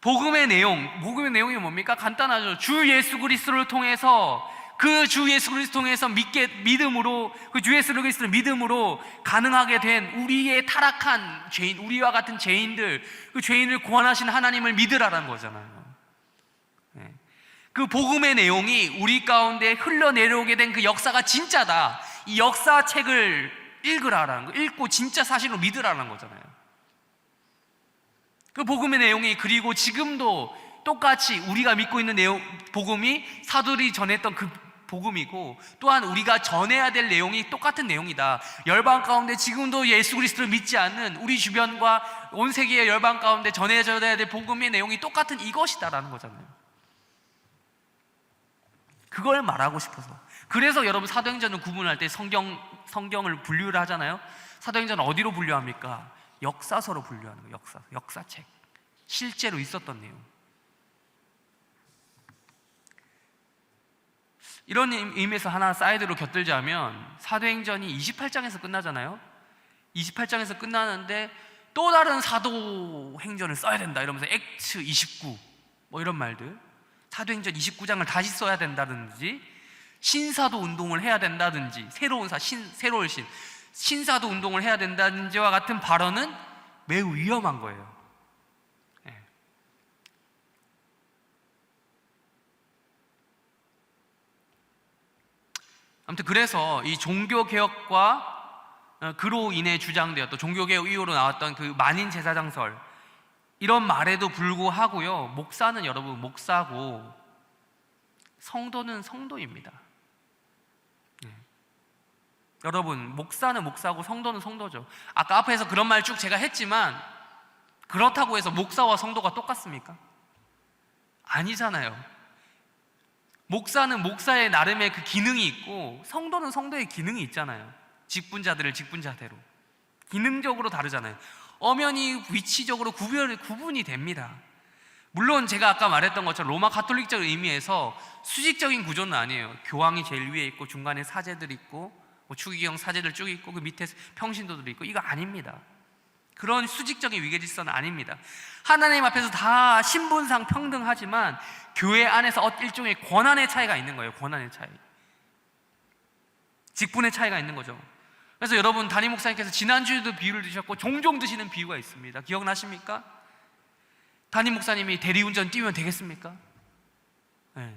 Speaker 1: 복음의 내용이 뭡니까? 간단하죠. 주 예수 그리스도를 통해서 그 주 예수 그리스도를 통해서 믿음으로 그 주 예수 그리스도를 믿음으로 가능하게 된 우리의 타락한 죄인, 우리와 같은 죄인들, 그 죄인을 구원하신 하나님을 믿으라는 거잖아요. 네. 그 복음의 내용이 우리 가운데 흘러내려오게 된 그 역사가 진짜다. 이 역사책을 읽으라라는 거, 읽고 진짜 사실로 믿으라는 거잖아요. 그 복음의 내용이 그리고 지금도 똑같이 우리가 믿고 있는 내용, 복음이 사도들이 전했던 그 복음이고, 또한 우리가 전해야 될 내용이 똑같은 내용이다. 열방 가운데 지금도 예수 그리스도를 믿지 않는 우리 주변과 온 세계의 열방 가운데 전해져야 될 복음의 내용이 똑같은 이것이다라는 거잖아요. 그걸 말하고 싶어서. 그래서 여러분 사도행전을 구분할 때 성경을 분류를 하잖아요. 사도행전은 어디로 분류합니까? 역사서로 분류하는 거예요. 역사책. 실제로 있었던 내용. 이런 의미에서 하나 사이드로 곁들자면, 사도행전이 28장에서 끝나잖아요. 28장에서 끝나는데 또 다른 사도행전을 써야 된다 이러면서 액트 29 뭐 이런 말들, 사도행전 29장을 다시 써야 된다든지, 신사도 운동을 해야 된다든지, 새로운 신사도 운동을 해야 된다든지와 같은 발언은 매우 위험한 거예요. 네. 아무튼 그래서 이 종교개혁과 그로 인해 주장되었던, 종교개혁 이후로 나왔던 그 만인 제사장설, 이런 말에도 불구하고요, 목사는 여러분 목사고 성도는 성도입니다. 여러분, 목사는 목사고 성도는 성도죠. 아까 앞에서 그런 말 쭉 제가 했지만, 그렇다고 해서 목사와 성도가 똑같습니까? 아니잖아요. 목사는 목사의 나름의 그 기능이 있고, 성도는 성도의 기능이 있잖아요. 직분자들을 직분자대로 기능적으로 다르잖아요. 엄연히 위치적으로 구분이 됩니다. 물론 제가 아까 말했던 것처럼 로마 가톨릭적 의미에서 수직적인 구조는 아니에요. 교황이 제일 위에 있고 중간에 사제들 있고, 뭐 추기경 사제들 쭉 있고, 그 밑에 평신도들이 있고, 이거 아닙니다. 그런 수직적인 위계질서는 아닙니다. 하나님 앞에서 다 신분상 평등하지만 교회 안에서 일종의 권한의 차이가 있는 거예요. 권한의 차이, 직분의 차이가 있는 거죠. 그래서 여러분, 담임 목사님께서 지난주에도 비유를 드셨고 종종 드시는 비유가 있습니다. 기억나십니까? 담임 목사님이 대리운전 띄우면 되겠습니까? 네.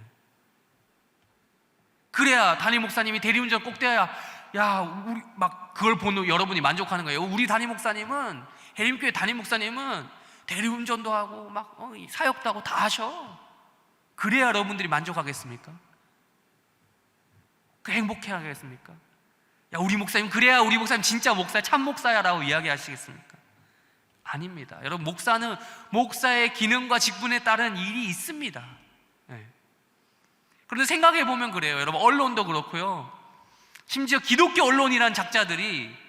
Speaker 1: 그래야 담임 목사님이 대리운전 꼭 떼야, 야, 우리 막 그걸 보는 여러분이 만족하는 거예요. 우리 담임 목사님은 대림교회 담임 목사님은 대리운전도 하고 막 사역도 하고 다 하셔. 그래야 여러분들이 만족하겠습니까? 그 행복해하겠습니까? 야, 우리 목사님, 그래야 우리 목사님 진짜 목사야, 참 목사야 라고 이야기하시겠습니까? 아닙니다. 여러분, 목사는 목사의 기능과 직분에 따른 일이 있습니다. 네. 그런데 생각해보면 그래요. 여러분, 언론도 그렇고요, 심지어 기독교 언론이란 작자들이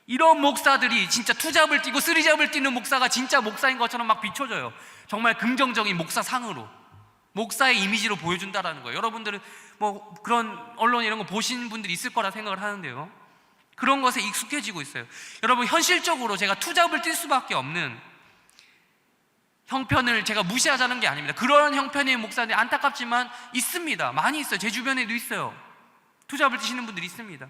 Speaker 1: 이런 목사들이 진짜 투잡을 뛰고 쓰리잡을 뛰는 목사가 진짜 목사인 것처럼 막 비춰져요. 정말 긍정적인 목사상으로, 목사의 이미지로 보여준다라는 거예요. 여러분들은 뭐 그런 언론 이런 거 보신 분들이 있을 거라 생각을 하는데요, 그런 것에 익숙해지고 있어요. 여러분, 현실적으로 제가 투잡을 뛸 수밖에 없는 형편을 제가 무시하자는 게 아닙니다. 그런 형편의 목사들이 안타깝지만 있습니다. 많이 있어요. 제 주변에도 있어요. 투잡을 뛰시는 분들이 있습니다.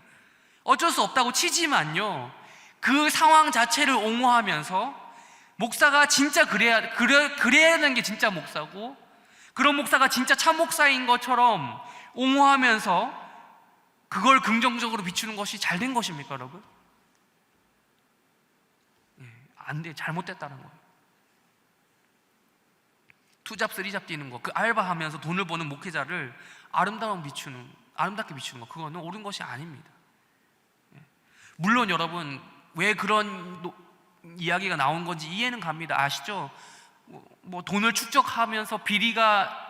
Speaker 1: 어쩔 수 없다고 치지만요, 그 상황 자체를 옹호하면서 목사가 진짜 그래야 하는 게 진짜 목사고, 그런 목사가 진짜 참 목사인 것처럼 옹호하면서 그걸 긍정적으로 비추는 것이 잘된 것입니까, 여러분? 안 돼. 잘못됐다는 거예요. 투잡 쓰리잡 뛰는 거, 그 알바하면서 돈을 버는 목회자를 아름답게 비추는 거, 그거는 옳은 것이 아닙니다. 물론 여러분, 왜 그런 이야기가 나온 건지 이해는 갑니다. 아시죠? 뭐 돈을 축적하면서 비리가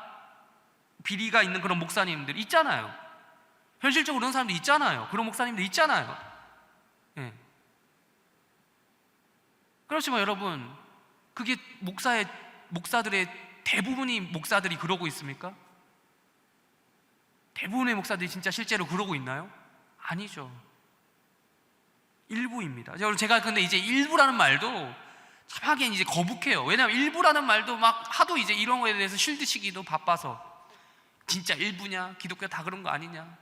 Speaker 1: 있는 그런 목사님들 있잖아요. 현실적으로 그런 사람들 있잖아요. 그런 목사님들 있잖아요. 예. 그렇지만 여러분, 그게 목사들의 대부분이 목사들이 그러고 있습니까? 대부분의 목사들이 진짜 실제로 그러고 있나요? 아니죠. 일부입니다. 제가 근데 이제 일부라는 말도 참 하기엔 이제 거북해요. 왜냐하면 일부라는 말도 막 하도 이제 이런 거에 대해서 실드치기도 바빠서, 진짜 일부냐? 기독교 다 그런 거 아니냐?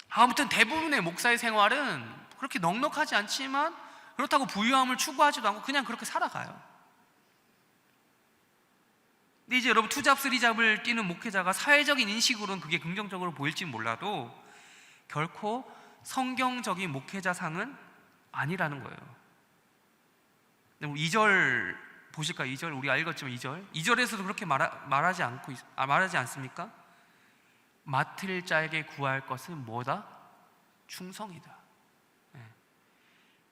Speaker 1: 아무튼 대부분의 목사의 생활은 그렇게 넉넉하지 않지만 그렇다고 부유함을 추구하지도 않고 그냥 그렇게 살아가요. 근데 이제 여러분, 투잡 쓰리잡을 뛰는 목회자가 사회적인 인식으로는 그게 긍정적으로 보일지는 몰라도 결코 성경적인 목회자상은 아니라는 거예요. 2절 보실까요? 2절, 우리 읽었지만 2절에서도 그렇게 말하지 않습니까? 맡을 자에게 구할 것은 뭐다? 충성이다.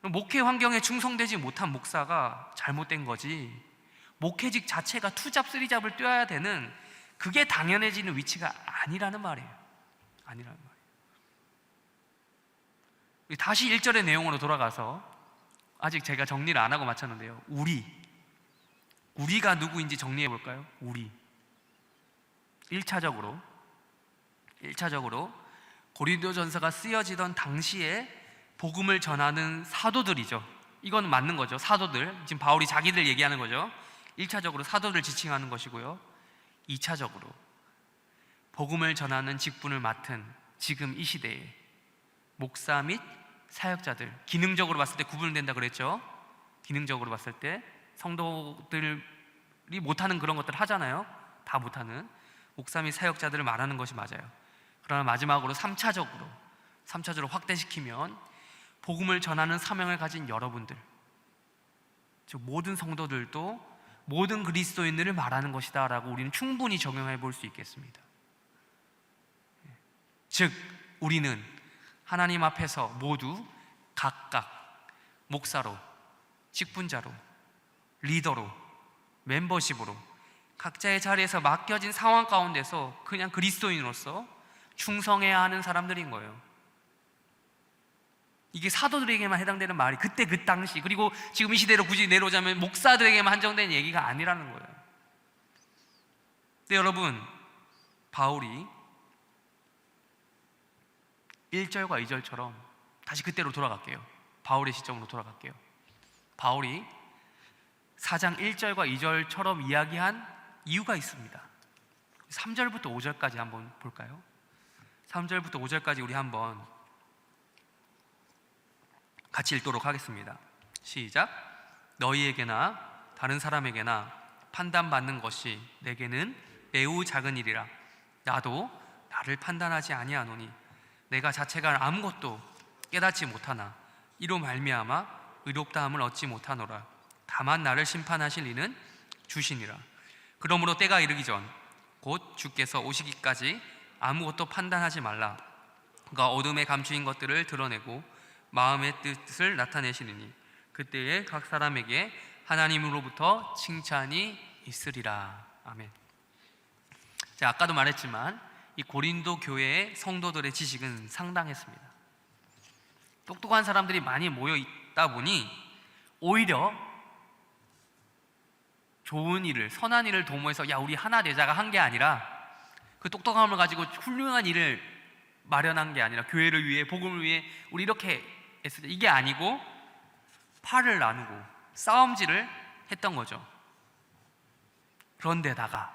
Speaker 1: 목회 환경에 충성되지 못한 목사가 잘못된 거지, 목회직 자체가 투잡 쓰리잡을 뛰어야 되는, 그게 당연해지는 위치가 아니라는 말이에요. 아니라는 말이에요. 다시 1절의 내용으로 돌아가서, 아직 제가 정리를 안 하고 마쳤는데요, 우리가 누구인지 정리해 볼까요? 우리. 1차적으로 고린도전서가 쓰여지던 당시에 복음을 전하는 사도들이죠. 이건 맞는 거죠. 사도들, 지금 바울이 자기들 얘기하는 거죠. 1차적으로 사도들 지칭하는 것이고요, 2차적으로 복음을 전하는 직분을 맡은 지금 이 시대에 목사 및 사역자들, 기능적으로 봤을 때 구분된다 그랬죠. 기능적으로 봤을 때 성도들이 못하는 그런 것들을 하잖아요. 다 못하는 목사 및 사역자들을 말하는 것이 맞아요. 그러나 마지막으로 3차적으로 확대시키면 복음을 전하는 사명을 가진 여러분들, 즉 모든 성도들도 모든 그리스도인들을 말하는 것이다 라고 우리는 충분히 적용해 볼 수 있겠습니다. 즉 우리는 하나님 앞에서 모두 각각 목사로, 직분자로, 리더로, 멤버십으로 각자의 자리에서 맡겨진 상황 가운데서 그냥 그리스도인으로서 충성해야 하는 사람들인 거예요. 이게 사도들에게만 해당되는 말이 그때 그 당시, 그리고 지금 이 시대로 굳이 내려오자면 목사들에게만 한정된 얘기가 아니라는 거예요. 근데 여러분, 바울이 1절과 2절처럼, 다시 그때로 돌아갈게요. 바울의 시점으로 돌아갈게요. 바울이 4장 1절과 2절처럼 이야기한 이유가 있습니다. 3절부터 5절까지 한번 볼까요? 3절부터 5절까지 우리 한번 같이 읽도록 하겠습니다. 시작. 너희에게나 다른 사람에게나 판단받는 것이 내게는 매우 작은 일이라. 나도 나를 판단하지 아니하노니 내가 자체가 아무것도 깨닫지 못하나 이로 말미암아 의롭다함을 얻지 못하노라. 다만 나를 심판하실 이는 주시니라. 그러므로 때가 이르기 전 곧 주께서 오시기까지 아무것도 판단하지 말라. 그가 어둠에 감추인 것들을 드러내고 마음의 뜻을 나타내시느니 그때에 각 사람에게 하나님으로부터 칭찬이 있으리라. 아멘. 제가 아까도 말했지만 이 고린도 교회의 성도들의 지식은 상당했습니다. 똑똑한 사람들이 많이 모여 있다 보니 오히려 좋은 일을, 선한 일을 도모해서 야 우리 하나 되자가 한 게 아니라, 그 똑똑함을 가지고 훌륭한 일을 마련한 게 아니라, 교회를 위해, 복음을 위해 우리 이렇게 했을 때 이게 아니고 팔을 나누고 싸움질을 했던 거죠. 그런데다가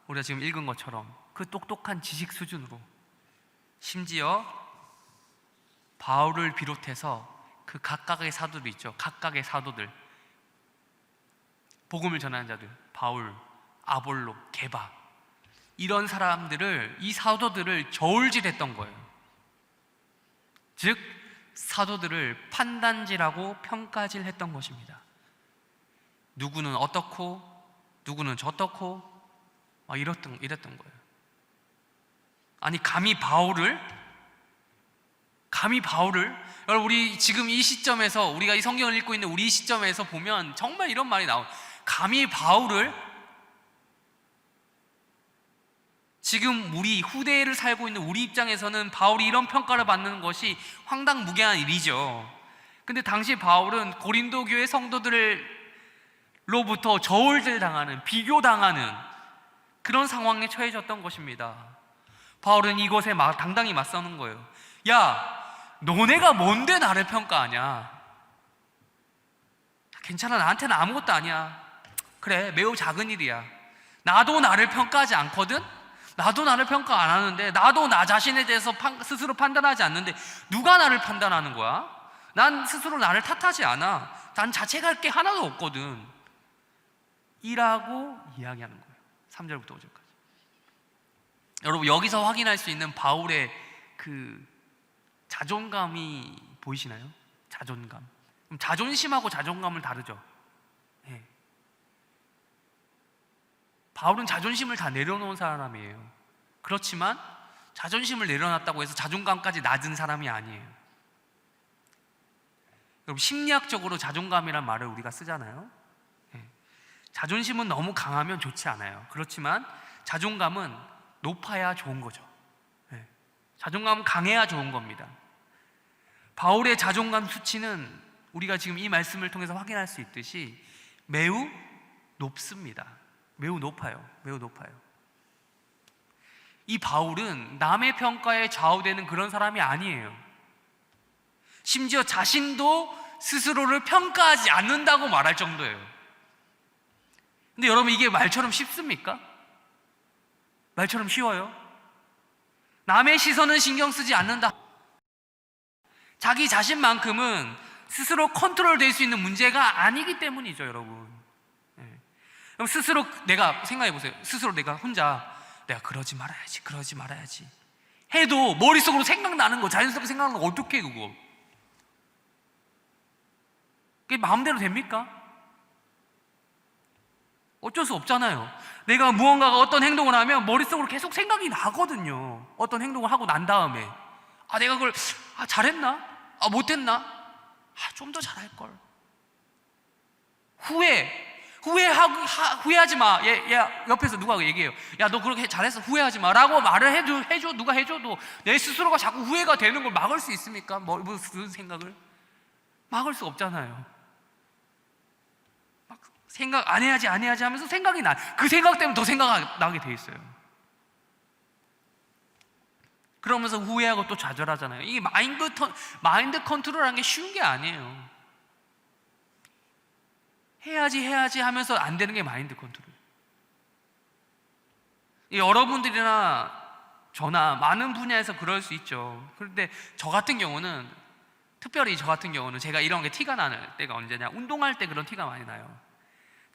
Speaker 1: 우리가 지금 읽은 것처럼 그 똑똑한 지식 수준으로 심지어 바울을 비롯해서 그 각각의 사도들 있죠. 각각의 사도들, 복음을 전하는 자들, 바울, 아볼로, 게바, 이런 사람들을, 이 사도들을 저울질했던 거예요. 즉 사도들을 판단질하고 평가질했던 것입니다. 누구는 어떻고 누구는 저떻고 이랬던 거예요. 아니 감히 바울을 여러분, 우리 지금 이 시점에서, 우리가 이 성경을 읽고 있는 우리 시점에서 보면 정말 이런 말이 나와요. 감히 바울을, 지금 우리 후대를 살고 있는 우리 입장에서는 바울이 이런 평가를 받는 것이 황당무계한 일이죠. 근데 당시 바울은 고린도 교회 성도들로부터 저울질 당하는, 비교당하는 그런 상황에 처해졌던 것입니다. 바울은 이것에 당당히 맞서는 거예요. 야, 너네가 뭔데 나를 평가하냐? 괜찮아, 나한테는 아무것도 아니야. 그래, 매우 작은 일이야. 나도 나를 평가하지 않거든? 나도 나를 평가 안 하는데, 나도 나 자신에 대해서 스스로 판단하지 않는데 누가 나를 판단하는 거야? 난 스스로 나를 탓하지 않아. 난 자책할 게 하나도 없거든. 이라고 이야기하는 거예요. 3절부터 5절까지. 여러분, 여기서 확인할 수 있는 바울의 그 자존감이 보이시나요? 자존감. 그럼 자존심하고 자존감을 다르죠. 네. 바울은 자존심을 다 내려놓은 사람이에요. 그렇지만 자존심을 내려놨다고 해서 자존감까지 낮은 사람이 아니에요. 여러분, 심리학적으로 자존감이란 말을 우리가 쓰잖아요. 네. 자존심은 너무 강하면 좋지 않아요. 그렇지만 자존감은 높아야 좋은 거죠. 네. 자존감은 강해야 좋은 겁니다. 바울의 자존감 수치는 우리가 지금 이 말씀을 통해서 확인할 수 있듯이 매우 높습니다. 매우 높아요. 매우 높아요. 이 바울은 남의 평가에 좌우되는 그런 사람이 아니에요. 심지어 자신도 스스로를 평가하지 않는다고 말할 정도예요. 근데 여러분, 이게 말처럼 쉽습니까? 말처럼 쉬워요? 남의 시선은 신경 쓰지 않는다. 자기 자신만큼은 스스로 컨트롤될 수 있는 문제가 아니기 때문이죠, 여러분. 네. 그럼 스스로, 내가 생각해 보세요. 스스로 내가 혼자 내가 그러지 말아야지 해도 머릿속으로 생각나는 거, 자연스럽게 생각나는 거 어떻게 해, 그거? 그게 마음대로 됩니까? 어쩔 수 없잖아요. 내가 무언가가 어떤 행동을 하면 머릿속으로 계속 생각이 나거든요. 어떤 행동을 하고 난 다음에 내가 그걸 잘했나? 못했나? 좀 더 잘할걸. 후회하지 마. 옆에서 누가 얘기해요. 야, 너 그렇게 잘했어. 후회하지 마. 라고 말을 해줘. 누가 해줘도 내 스스로가 자꾸 후회가 되는 걸 막을 수 있습니까? 무슨 생각을? 막을 수 없잖아요. 막 생각 안 해야지 하면서 생각이 나. 그 생각 때문에 더 생각나게 돼 있어요. 그러면서 후회하고 또 좌절하잖아요. 이게 마인드 컨트롤하는 게 쉬운 게 아니에요. 해야지 하면서 안 되는 게 마인드 컨트롤. 여러분들이나 저나 많은 분야에서 그럴 수 있죠. 그런데 특별히 저 같은 경우는 제가 이런 게 티가 나는 때가 언제냐, 운동할 때 그런 티가 많이 나요.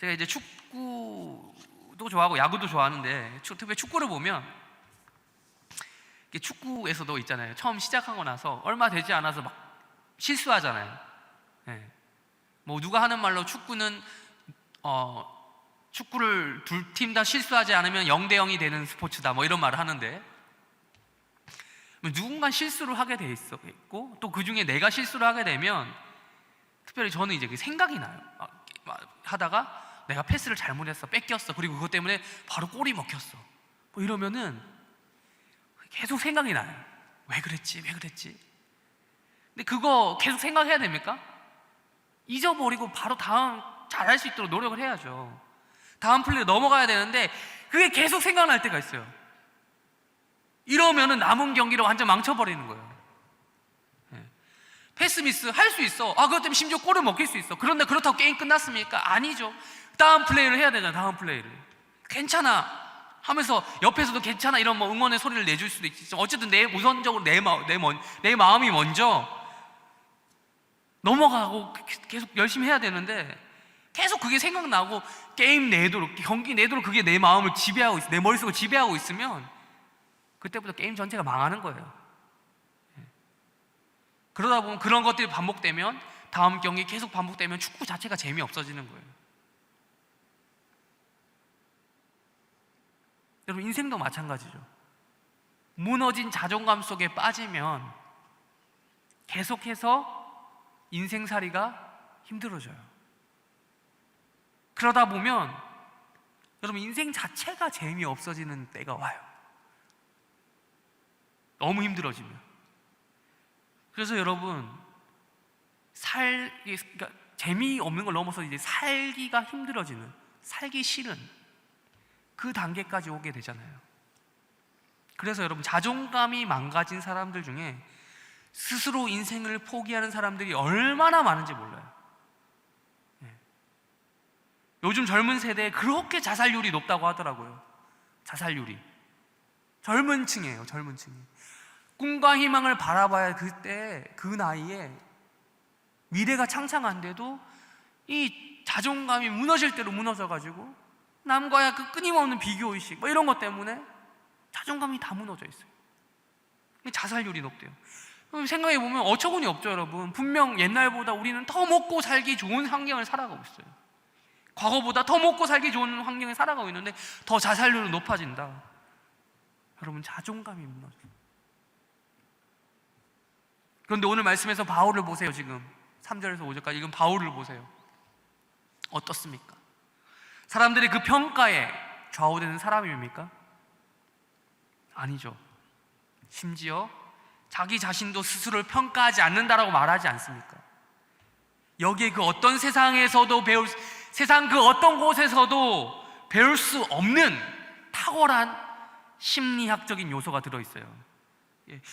Speaker 1: 제가 이제 축구도 좋아하고 야구도 좋아하는데 특별히 축구를 보면 이게 축구에서도 있잖아요. 처음 시작하고 나서 얼마 되지 않아서 막 실수하잖아요. 네. 뭐 누가 하는 말로 축구는 축구를 두 팀 다 실수하지 않으면 0대 0이 되는 스포츠다, 뭐 이런 말을 하는데, 누군가 실수를 하게 돼 있고 또 그 중에 내가 실수를 하게 되면 특별히 저는 이제 그 생각이 나요. 하다가 내가 패스를 잘못했어, 뺏겼어, 그리고 그것 때문에 바로 골이 먹혔어, 뭐 이러면은 계속 생각이 나요. 왜 그랬지? 근데 그거 계속 생각해야 됩니까? 잊어버리고 바로 다음 잘할 수 있도록 노력을 해야죠. 다음 플레이로 넘어가야 되는데 그게 계속 생각날 때가 있어요. 이러면은 남은 경기를 완전 망쳐버리는 거예요. 패스 미스 할 수 있어. 그것 때문에 심지어 골을 먹힐 수 있어. 그런데 그렇다고 게임 끝났습니까? 아니죠. 다음 플레이를 해야 되잖아. 다음 플레이를. 괜찮아 하면서 옆에서도 괜찮아 이런 뭐 응원의 소리를 내줄 수도 있지만, 어쨌든 우선적으로 내 마음이 먼저 넘어가고 계속 열심히 해야 되는데, 계속 그게 생각나고 게임 내도록, 경기 내도록 그게 내 마음을 지배하고 있어, 내 머릿속을 지배하고 있으면 그때부터 게임 전체가 망하는 거예요. 그러다 보면 그런 것들이 반복되면, 다음 경기 계속 반복되면 축구 자체가 재미없어지는 거예요. 여러분, 인생도 마찬가지죠. 무너진 자존감 속에 빠지면 계속해서 인생살이가 힘들어져요. 그러다 보면 여러분, 인생 자체가 재미없어지는 때가 와요. 너무 힘들어지면. 그래서 여러분, 그러니까 재미없는 걸 넘어서 이제 살기가 힘들어지는, 살기 싫은 그 단계까지 오게 되잖아요. 그래서 여러분, 자존감이 망가진 사람들 중에 스스로 인생을 포기하는 사람들이 얼마나 많은지 몰라요. 요즘 젊은 세대에 그렇게 자살률이 높다고 하더라고요. 자살률이. 젊은 층이에요, 젊은 층이. 꿈과 희망을 바라봐야 그때, 그 나이에 미래가 창창한데도 이 자존감이 무너질 대로 무너져가지고 남과의 그 끊임없는 비교의식, 뭐 이런 것 때문에 자존감이 다 무너져 있어요. 자살률이 높대요. 생각해보면 어처구니 없죠, 여러분. 분명 옛날보다 우리는 더 먹고 살기 좋은 환경을 살아가고 있어요. 과거보다 더 먹고 살기 좋은 환경에 살아가고 있는데 더 자살률은 높아진다. 여러분, 자존감이 무너져요. 그런데 오늘 말씀에서 바울을 보세요. 지금 3절에서 5절까지 이건 바울을 보세요. 어떻습니까? 사람들이 그 평가에 좌우되는 사람입니까? 아니죠. 심지어 자기 자신도 스스로를 평가하지 않는다라고 말하지 않습니까? 여기에 그 어떤 세상에서도 세상 그 어떤 곳에서도 배울 수 없는 탁월한 심리학적인 요소가 들어있어요.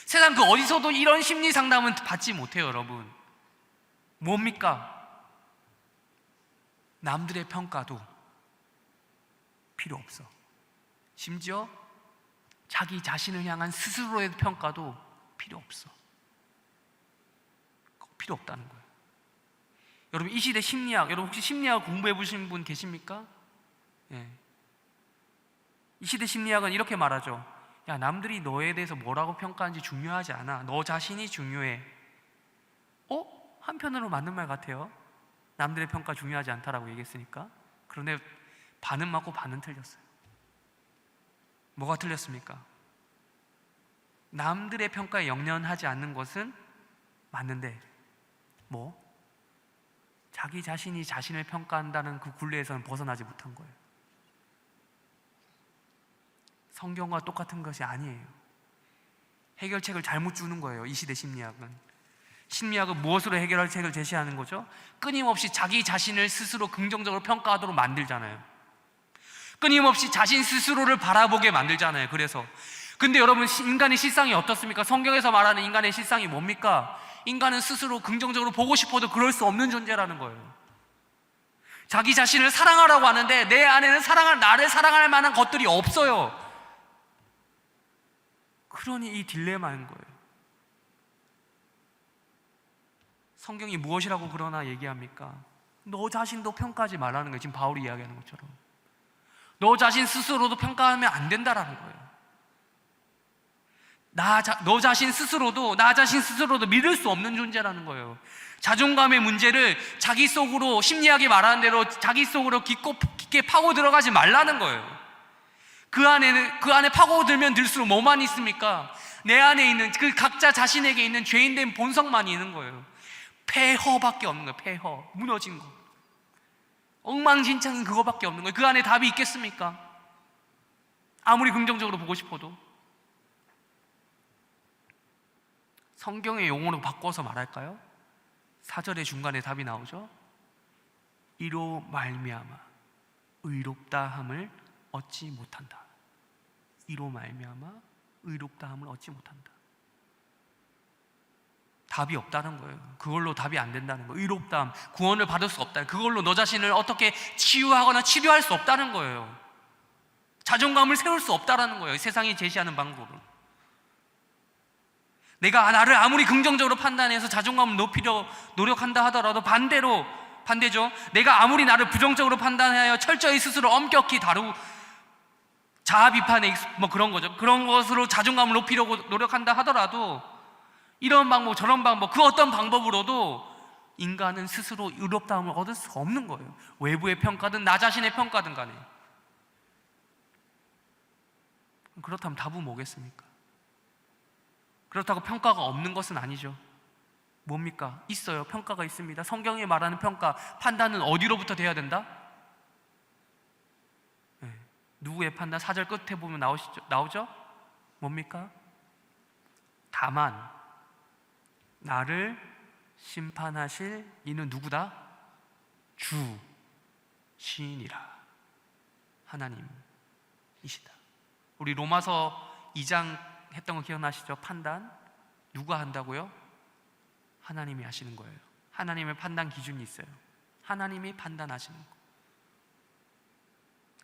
Speaker 1: 세상 그 어디서도 이런 심리 상담은 받지 못해요, 여러분. 뭡니까? 남들의 평가도 필요 없어. 심지어 자기 자신을 향한 스스로의 평가도 필요 없어. 필요 없다는 거예요. 여러분, 이 시대 심리학, 여러분 혹시 심리학 공부해 보신 분 계십니까? 이 시대 심리학은 이렇게 말하죠. 야, 남들이 너에 대해서 뭐라고 평가하는지 중요하지 않아. 너 자신이 중요해. 한편으로 맞는 말 같아요. 남들의 평가 중요하지 않다라고 얘기했으니까. 그런데 반은 맞고 반은 틀렸어요. 뭐가 틀렸습니까? 남들의 평가에 영련하지 않는 것은 맞는데 자기 자신이 자신을 평가한다는 그 굴레에서는 벗어나지 못한 거예요. 성경과 똑같은 것이 아니에요. 해결책을 잘못 주는 거예요. 이 시대 심리학은. 심리학은 무엇으로 해결할 책을 제시하는 거죠? 끊임없이 자기 자신을 스스로 긍정적으로 평가하도록 만들잖아요. 끊임없이 자신 스스로를 바라보게 만들잖아요. 그래서 근데 여러분, 인간의 실상이 어떻습니까? 성경에서 말하는 인간의 실상이 뭡니까? 인간은 스스로 긍정적으로 보고 싶어도 그럴 수 없는 존재라는 거예요. 자기 자신을 사랑하라고 하는데 내 안에는 나를 사랑할 만한 것들이 없어요. 그러니 이 딜레마인 거예요. 성경이 무엇이라고 그러나 얘기합니까? 너 자신도 평가하지 말라는 거예요. 지금 바울이 이야기하는 것처럼 너 자신 스스로도 평가하면 안 된다라는 거예요. 너 자신 스스로도, 나 자신 스스로도 믿을 수 없는 존재라는 거예요. 자존감의 문제를 자기 속으로, 심리학이 말하는 대로 자기 속으로 깊게 파고 들어가지 말라는 거예요. 그 안에 파고들면 들수록 뭐만 있습니까? 내 안에 있는 그 각자 자신에게 있는 죄인된 본성만이 있는 거예요. 폐허밖에 없는 거예요. 폐허, 무너진 거, 엉망진창인 그거밖에 없는 거예요. 그 안에 답이 있겠습니까? 아무리 긍정적으로 보고 싶어도. 성경의 용어로 바꿔서 말할까요? 4절의 중간에 답이 나오죠. 이로 말미암아 의롭다함을 얻지 못한다. 이로 말미암아 의롭다함을 얻지 못한다. 답이 없다는 거예요. 그걸로 답이 안 된다는 거예요. 의롭다함, 구원을 받을 수 없다. 그걸로 너 자신을 어떻게 치유하거나 치료할 수 없다는 거예요. 자존감을 세울 수 없다는 거예요. 세상이 제시하는 방법은. 내가 나를 아무리 긍정적으로 판단해서 자존감을 높이려 노력한다 하더라도 반대죠. 내가 아무리 나를 부정적으로 판단하여 철저히 스스로 엄격히 다루고 자아 비판에 그런 거죠. 그런 것으로 자존감을 높이려고 노력한다 하더라도 이런 방법 저런 방법 그 어떤 방법으로도 인간은 스스로 의롭다함을 얻을 수 없는 거예요. 외부의 평가든 나 자신의 평가든 간에. 그렇다면 답은 뭐겠습니까? 그렇다고 평가가 없는 것은 아니죠. 뭡니까? 있어요. 평가가 있습니다. 성경이 말하는 평가, 판단은 어디로부터 돼야 된다? 네. 누구의 판단? 4절 끝에 보면 나오죠? 뭡니까? 다만 나를 심판하실 이는 누구다? 주 시인이라 하나님이시다. 우리 로마서 2장 했던 거 기억나시죠? 판단 누가 한다고요? 하나님이 하시는 거예요. 하나님의 판단 기준이 있어요. 하나님이 판단하시는 거.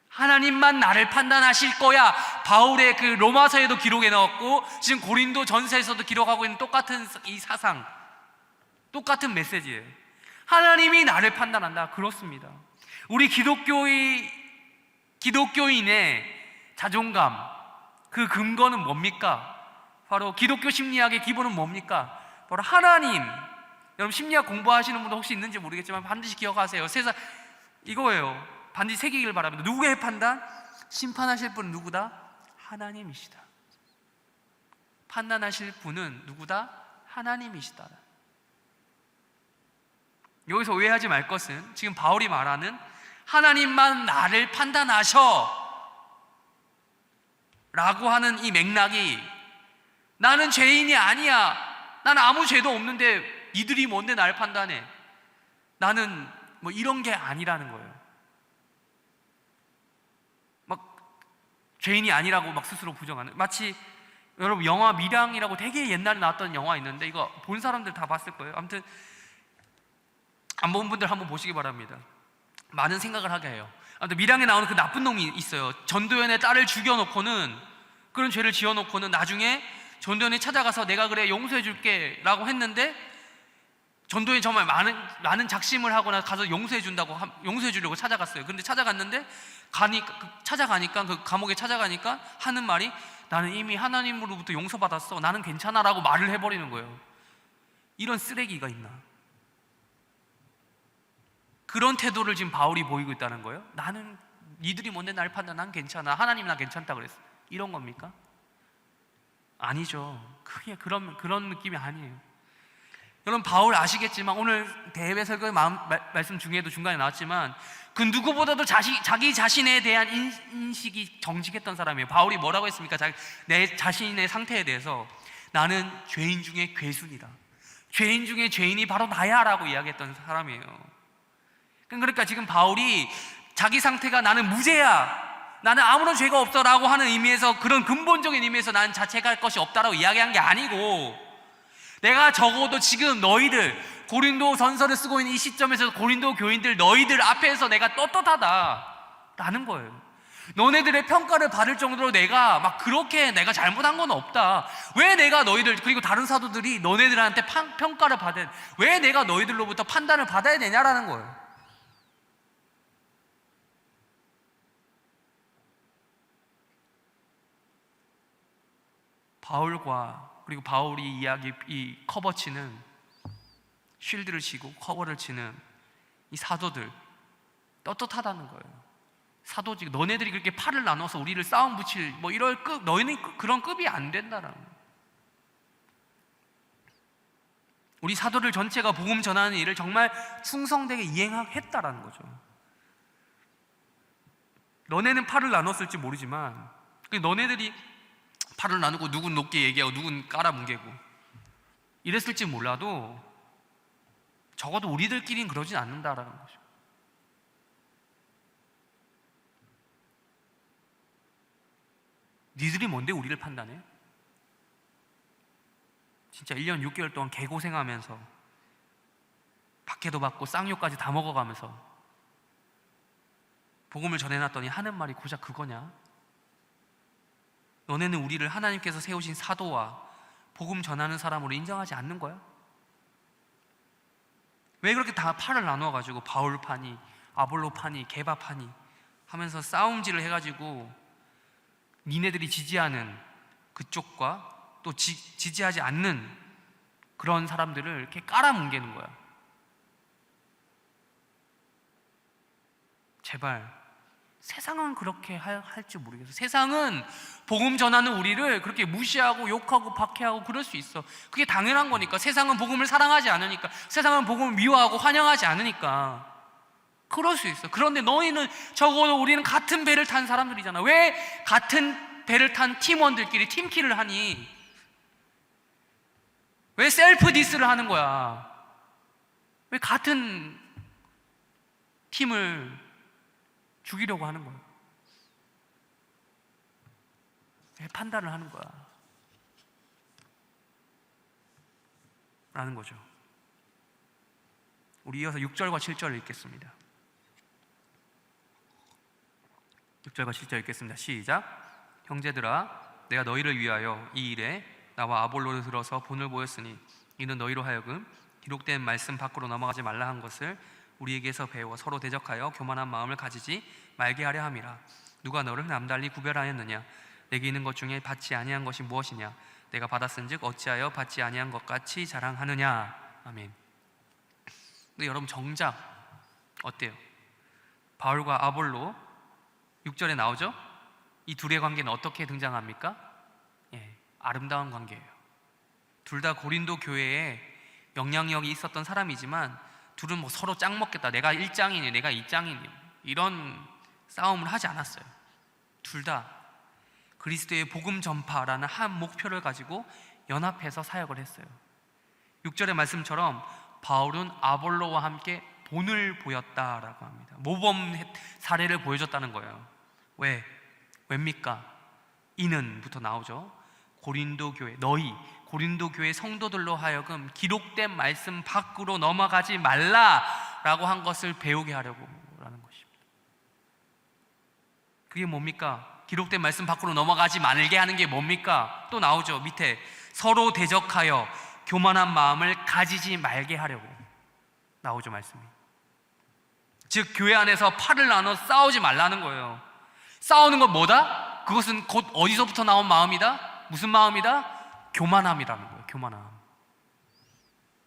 Speaker 1: 하나님만 나를 판단하실 거야. 바울의 그 로마서에도 기록해 넣었고 지금 고린도 전서에서도 기록하고 있는 똑같은 이 사상, 똑같은 메시지예요. 하나님이 나를 판단한다. 그렇습니다. 우리 기독교인의 자존감, 그 근거는 뭡니까? 바로 기독교 심리학의 기본은 뭡니까? 바로 하나님. 여러분 심리학 공부하시는 분도 혹시 있는지 모르겠지만 반드시 기억하세요. 세상 이거예요. 반드시 새기길 바랍니다. 누구의 판단? 심판하실 분은 누구다? 하나님이시다. 판단하실 분은 누구다? 하나님이시다. 여기서 오해하지 말 것은 지금 바울이 말하는 하나님만 나를 판단하셔 라고 하는 이 맥락이 나는 죄인이 아니야. 나는 아무 죄도 없는데 이들이 뭔데 나를 판단해. 나는 뭐 이런 게 아니라는 거예요. 막 죄인이 아니라고 막 스스로 부정하는. 마치 여러분 영화 밀양이라고 되게 옛날에 나왔던 영화 있는데 이거 본 사람들 다 봤을 거예요. 아무튼 안 본 분들 한번 보시기 바랍니다. 많은 생각을 하게 해요. 아무튼 밀양에 나오는 그 나쁜 놈이 있어요. 전도연의 딸을 죽여놓고는, 그런 죄를 지어놓고는 나중에 전도연이 찾아가서 내가 그래 용서해 줄게 라고 했는데 전도연이 정말 많은 작심을 하거나 가서 용서해 주려고 찾아갔어요. 근데 찾아가니까 그 감옥에 찾아가니까 하는 말이 나는 이미 하나님으로부터 용서받았어. 나는 괜찮아 라고 말을 해버리는 거예요. 이런 쓰레기가 있나? 그런 태도를 지금 바울이 보이고 있다는 거예요. 나는 니들이 뭔데 날 판단, 난 괜찮아. 하나님 나 괜찮다 그랬어. 이런 겁니까? 아니죠. 크게 그런 느낌이 아니에요. 여러분 바울 아시겠지만 오늘 대회 설교 말씀 중에도 중간에 나왔지만 그 누구보다도 자기 자신에 대한 인식이 정직했던 사람이에요. 바울이 뭐라고 했습니까? 내 자신의 상태에 대해서 나는 죄인 중에 괴순이다. 죄인 중에 죄인이 바로 나야 라고 이야기했던 사람이에요. 그러니까 지금 바울이 자기 상태가 나는 무죄야, 나는 아무런 죄가 없어 라고 하는 의미에서, 그런 근본적인 의미에서 나는 자책할 것이 없다라고 이야기한 게 아니고, 내가 적어도 지금 너희들 고린도 전서를 쓰고 있는 이 시점에서 고린도 교인들 너희들 앞에서 내가 떳떳하다라는 거예요. 너네들의 평가를 받을 정도로 내가 막 그렇게 내가 잘못한 건 없다. 왜 내가 너희들, 그리고 다른 사도들이 너네들한테 평가를 왜 내가 너희들로부터 판단을 받아야 되냐라는 거예요. 바울과 그리고 바울이 이야기 이 커버 치는 쉴드를 치고 커버를 치는 이 사도들 떳떳하다는 거예요. 사도직 너네들이 그렇게 팔을 나눠서 우리를 싸움 붙일 뭐 이럴 급 너희는 그런 급이 안 된다라는 거예요. 우리 사도들 전체가 복음 전하는 일을 정말 충성되게 이행했다라는 거죠. 너네는 팔을 나눴을지 모르지만 너네들이 팔을 나누고 누군 높게 얘기하고 누군 깔아뭉개고 이랬을지 몰라도 적어도 우리들끼리는 그러진 않는다라는 거죠. 니들이 뭔데 우리를 판단해? 진짜 1년 6개월 동안 개고생하면서 박해도 받고 쌍욕까지 다 먹어가면서 복음을 전해놨더니 하는 말이 고작 그거냐? 너네는 우리를 하나님께서 세우신 사도와 복음 전하는 사람으로 인정하지 않는 거야? 왜 그렇게 다 팔을 나누어가지고 바울파니 아볼로파니 게바파니 하면서 싸움질을 해가지고 니네들이 지지하는 그쪽과 또 지지하지 않는 그런 사람들을 이렇게 깔아뭉개는 거야. 제발 세상은 그렇게 할지 모르겠어. 세상은 복음 전하는 우리를 그렇게 무시하고 욕하고 박해하고 그럴 수 있어. 그게 당연한 거니까. 세상은 복음을 사랑하지 않으니까, 세상은 복음을 미워하고 환영하지 않으니까 그럴 수 있어. 그런데 너희는 적어도 우리는 같은 배를 탄 사람들이잖아. 왜 같은 배를 탄 팀원들끼리 팀킬을 하니? 왜 셀프 디스를 하는 거야? 왜 같은 팀을 죽이려고 하는 거야? 왜 판단을 하는 거야? 라는 거죠. 우리 이어서 6절과 7절을 읽겠습니다. 6절과 7절 읽겠습니다. 시작. 형제들아, 내가 너희를 위하여 이 일에 나와 아볼로를 들어서 본을 보였으니 이는 너희로 하여금 기록된 말씀 밖으로 넘어가지 말라 한 것을 우리에게서 배워 서로 대적하여 교만한 마음을 가지지 말게 하려 함이라. 누가 너를 남달리 구별하였느냐? 내게 있는 것 중에 받지 아니한 것이 무엇이냐? 내가 받았은즉 어찌하여 받지 아니한 것 같이 자랑하느냐? 아멘. 근데 여러분 정작 어때요? 바울과 아볼로 6절에 나오죠? 이 둘의 관계는 어떻게 등장합니까? 아름다운 관계예요. 둘 다 고린도 교회에 영향력이 있었던 사람이지만 둘은 뭐 서로 짱 먹겠다, 내가 1장이니 내가 2장이니 이런 싸움을 하지 않았어요. 둘 다 그리스도의 복음 전파라는 한 목표를 가지고 연합해서 사역을 했어요. 6절의 말씀처럼 바울은 아볼로와 함께 본을 보였다라고 합니다. 모범 사례를 보여줬다는 거예요. 왜입니까? 이는부터 나오죠. 고린도 교회, 너희 고린도 교회 성도들로 하여금 기록된 말씀 밖으로 넘어가지 말라라고 한 것을 배우게 하려고 라는 것입니다. 그게 뭡니까? 기록된 말씀 밖으로 넘어가지 말게 하는 게 뭡니까? 또 나오죠. 밑에 서로 대적하여 교만한 마음을 가지지 말게 하려고 나오죠. 말씀이. 즉 교회 안에서 팔을 나눠 싸우지 말라는 거예요. 싸우는 건 뭐다? 그것은 곧 어디서부터 나온 마음이다? 무슨 마음이다? 교만함이라는 거예요. 교만함.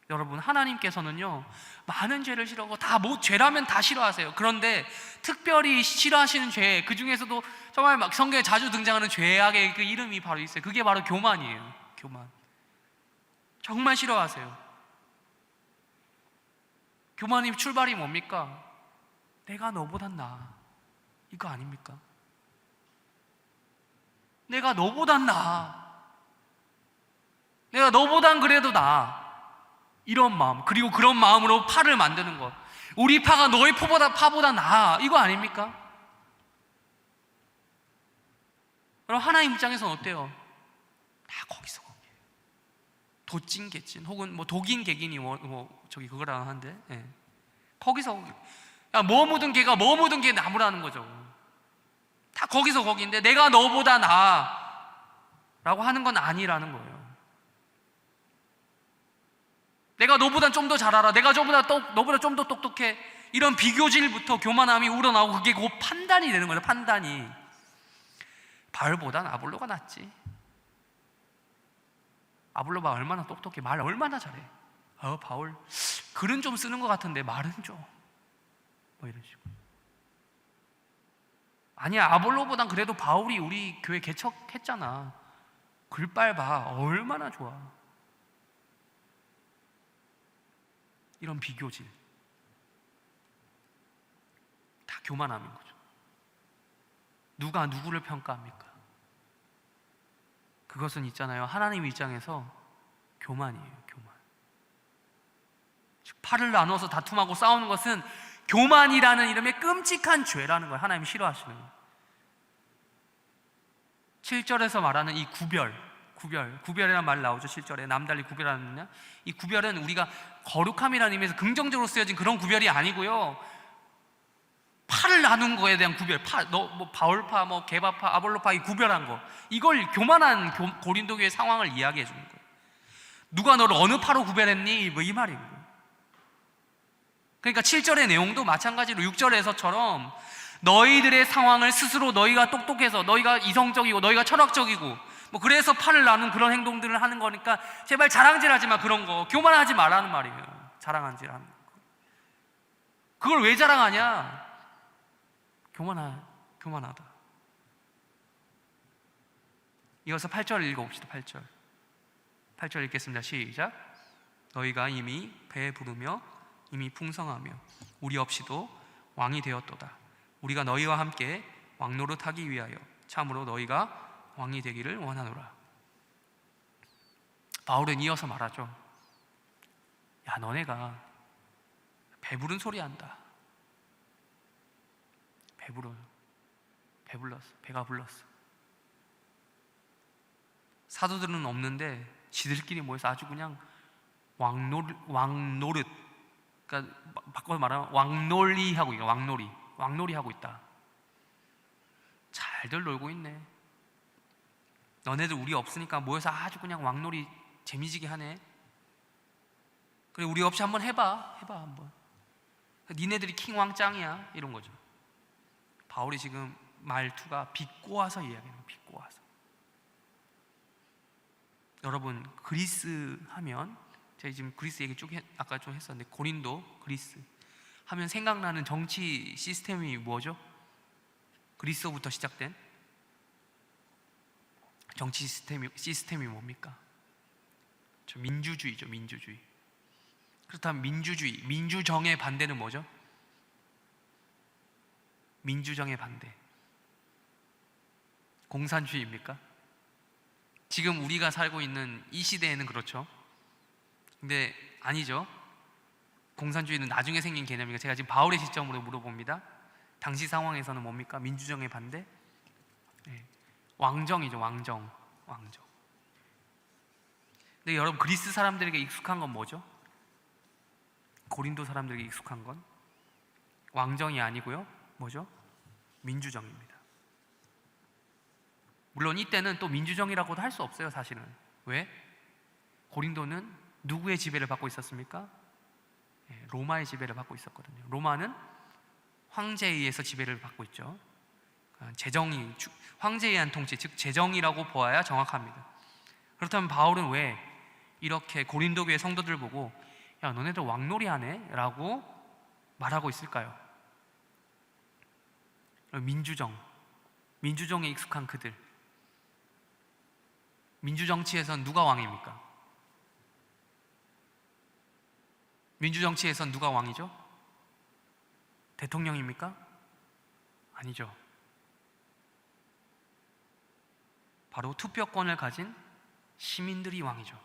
Speaker 1: 여러분, 하나님께서는요 많은 죄를 싫어하고 죄라면 다 싫어하세요. 그런데 특별히 싫어하시는 죄, 그 중에서도 정말 막 성경에 자주 등장하는 죄악의 그 이름이 바로 있어요. 그게 바로 교만이에요. 교만. 정말 싫어하세요. 교만의 출발이 뭡니까? 내가 너보단 나아, 이거 아닙니까? 내가 너보단 나아, 내가 너보단 그래도 나아, 이런 마음, 그리고 그런 마음으로 파를 만드는 것. 우리 파가 너희 파보다 나아, 이거 아닙니까? 그럼 하나님 입장에서는 어때요? 다 거기서 거기에요. 도찐 개찐 혹은 뭐 독인 개긴이 저기 그거라 하는데, 거기서 야, 뭐 묻은 개가 뭐 묻은 개 나무라는 거죠. 다 거기서 거기인데 내가 너보다 나아 라고 하는 건 아니라는 거예요. 내가 너보다 좀 더 잘 알아, 내가 너보다 좀 더 똑똑해, 이런 비교질부터 교만함이 우러나오고 그게 곧 판단이 되는 거예요. 판단이. 바울보단 아볼로가 낫지, 아볼로바 얼마나 똑똑해, 말 얼마나 잘해. 바울 글은 좀 쓰는 것 같은데 말은 좀 뭐 이런 식으로. 아니야, 아볼로보단 그래도 바울이 우리 교회 개척했잖아. 글빨 봐, 얼마나 좋아. 이런 비교질, 다 교만함인 거죠. 누가 누구를 평가합니까? 그것은 있잖아요, 하나님 입장에서 교만이에요. 교만. 즉 팔을 나눠서 다툼하고 싸우는 것은 교만이라는 이름의 끔찍한 죄라는 걸 하나님이 싫어하시는 거예요. 7절에서 말하는 이 구별이라는 말 나오죠. 7절에 남달리 구별하느냐, 이 구별은 우리가 거룩함이라는 의미에서 긍정적으로 쓰여진 그런 구별이 아니고요, 파를 나눈 거에 대한 구별, 뭐 바울파, 뭐 게바파, 아볼로파, 이 구별한 거, 이걸 교만한 고린도 교회 상황을 이야기해 주는 거예요. 누가 너를 어느 파로 구별했니? 뭐 이 말이에요. 그러니까 7절의 내용도 마찬가지로 6절에서처럼 너희들의 상황을 스스로 너희가 똑똑해서, 너희가 이성적이고 너희가 철학적이고 뭐 그래서 팔을 나눈 그런 행동들을 하는 거니까 제발 자랑질하지 마. 그런 거 교만하지 말라는 말이에요. 자랑질하는 거. 그걸 왜 자랑하냐? 교만하다. 이어서 8절 읽어봅시다. 8절 읽겠습니다. 시작. 너희가 이미 배에 부르며 이미 풍성하며 우리 없이도 왕이 되었도다. 우리가 너희와 함께 왕노릇하기 위하여 참으로 너희가 왕이 되기를 원하노라. 바울은 이어서 말하죠. 야, 너네가 배부른 소리 한다. 배불렀어. 배가 불렀어. 사도들은 없는데 지들끼리 모여서 아주 그냥 왕노릇, 그러니까 바꿔서 말하면 왕놀이하고 있다. 왕놀이하고 있다. 잘들 놀고 있네. 너네들 우리 없으니까 모여서 아주 그냥 왕놀이 재미지게 하네. 그래, 우리 없이 한번 해봐 한번. 니네들이 킹왕 짱이야, 이런 거죠. 바울이 지금 말투가 비꼬아서 이야기해요. 비꼬아서. 여러분, 그리스 하면, 제가 지금 그리스 얘기 아까 좀 했었는데, 고린도, 그리스 하면 생각나는 정치 시스템이 뭐죠? 그리스로부터 시작된 정치 시스템이 뭡니까? 민주주의죠. 민주주의. 그렇다면 민주정의 반대는 뭐죠? 민주정의 반대, 공산주의입니까? 지금 우리가 살고 있는 이 시대에는 그렇죠. 근데 아니죠. 공산주의는 나중에 생긴 개념이니까 제가 지금 바울의 시점으로 물어봅니다. 당시 상황에서는 뭡니까? 민주정의 반대? 네. 왕정이죠. 왕정. 근데 여러분, 그리스 사람들에게 익숙한 건 뭐죠? 고린도 사람들에게 익숙한 건 왕정이 아니고요, 뭐죠? 민주정입니다. 물론 이때는 또 민주정이라고도 할 수 없어요. 사실은. 왜? 고린도는 누구의 지배를 받고 있었습니까? 로마의 지배를 받고 있었거든요. 로마는 황제에 의해서 지배를 받고 있죠. 황제에 의한 통치, 즉 제정이라고 보아야 정확합니다. 그렇다면 바울은 왜 이렇게 고린도 교회 성도들 보고 야, 너네들 왕놀이 하네? 라고 말하고 있을까요? 민주정에 익숙한 그들, 민주정치에선 누가 왕입니까? 민주정치에선 누가 왕이죠? 대통령입니까? 아니죠. 바로 투표권을 가진 시민들이 왕이죠.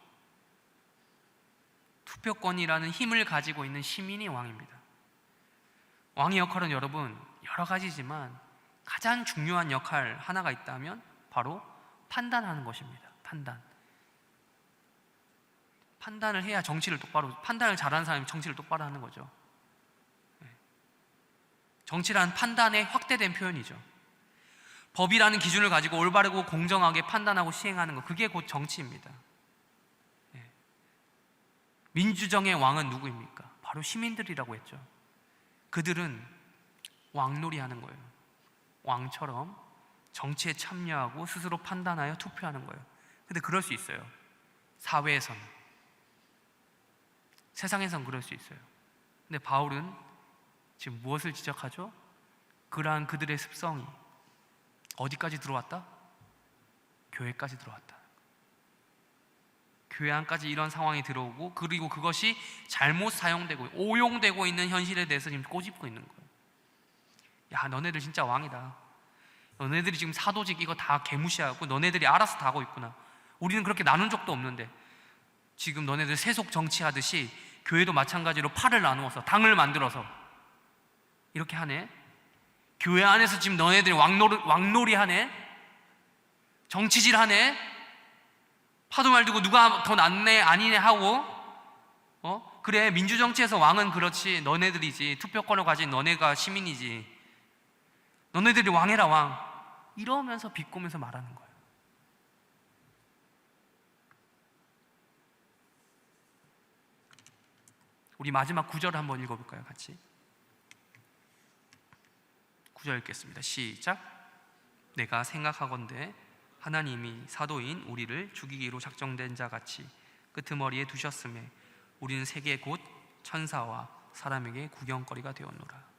Speaker 1: 투표권이라는 힘을 가지고 있는 시민이 왕입니다. 왕의 역할은 여러분 여러 가지지만 가장 중요한 역할 하나가 있다면 바로 판단하는 것입니다. 판단을 해야 판단을 잘하는 사람이 정치를 똑바로 하는 거죠. 정치란 판단의 확대된 표현이죠. 법이라는 기준을 가지고 올바르고 공정하게 판단하고 시행하는 것, 그게 곧 정치입니다. 민주정의 왕은 누구입니까? 바로 시민들이라고 했죠. 그들은 왕놀이 하는 거예요. 왕처럼 정치에 참여하고 스스로 판단하여 투표하는 거예요. 근데 그럴 수 있어요. 사회에서는, 세상에선 그럴 수 있어요. 근데 바울은 지금 무엇을 지적하죠? 그러한 그들의 습성이 어디까지 들어왔다? 교회까지 들어왔다. 교회 안까지 이런 상황이 들어오고, 그리고 그것이 잘못 사용되고 오용되고 있는 현실에 대해서 지금 꼬집고 있는 거예요. 야, 너네들 진짜 왕이다. 너네들이 지금 사도직 이거 다 개무시하고 너네들이 알아서 다 하고 있구나. 우리는 그렇게 나눈 적도 없는데 지금 너네들 세속 정치하듯이 교회도 마찬가지로 팔을 나누어서 당을 만들어서 이렇게 하네. 교회 안에서 지금 너네들이 왕놀이 하네. 정치질 하네. 파도 말두고 누가 더 낫네 아니네 하고, 그래, 민주정치에서 왕은 그렇지, 너네들이지. 투표권을 가진 너네가 시민이지. 너네들이 왕해라, 왕. 이러면서 비꼬면서 말하는 거예요. 우리 마지막 9절을 한번 읽어볼까요? 같이 9절 읽겠습니다. 시작. 내가 생각하건대 하나님이 사도인 우리를 죽이기로 작정된 자 같이 끄트머리에 두셨음에 우리는 세계 곧 천사와 사람에게 구경거리가 되었노라.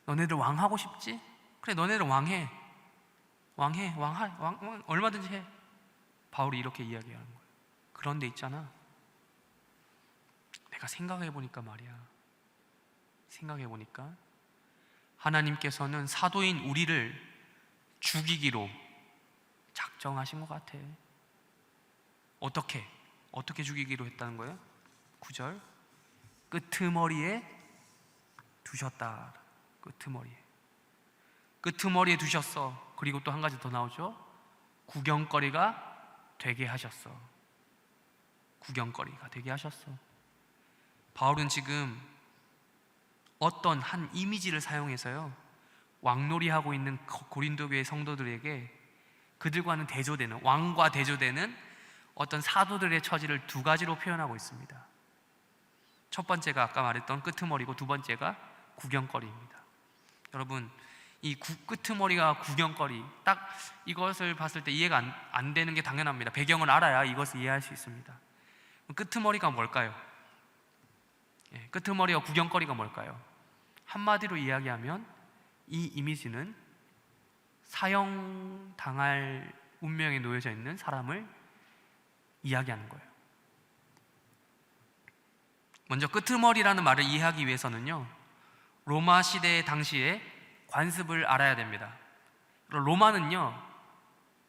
Speaker 1: 너네들 왕하고 싶지? 그래, 너네들 왕해. 왕 얼마든지 해. 바울이 이렇게 이야기하는 거예요. 그런데 있잖아, 내가 생각해보니까 말이야, 생각해보니까 하나님께서는 사도인 우리를 죽이기로 작정하신 것 같아. 어떻게 죽이기로 했다는 거예요? 9절, 끄트머리에 두셨다. 끄트머리에 두셨어. 그리고 또 한 가지 더 나오죠. 구경거리가 되게 하셨어. 구경거리가 되게 하셨어. 바울은 지금 어떤 한 이미지를 사용해서요, 왕놀이하고 있는 고린도 교회 성도들에게 그들과는 대조되는, 왕과 대조되는 어떤 사도들의 처지를 두 가지로 표현하고 있습니다. 첫 번째가 아까 말했던 끄트머리고, 두 번째가 구경거리입니다. 여러분, 이 끄트머리가 구경거리, 딱 이것을 봤을 때 이해가 안 되는 게 당연합니다. 배경을 알아야 이것을 이해할 수 있습니다. 끄트머리가 뭘까요? 끄트머리와 구경거리가 뭘까요? 한마디로 이야기하면 이 이미지는 사형당할 운명에 놓여져 있는 사람을 이야기하는 거예요. 먼저 끄트머리라는 말을 이해하기 위해서는요, 로마 시대 당시에 관습을 알아야 됩니다. 로마는요,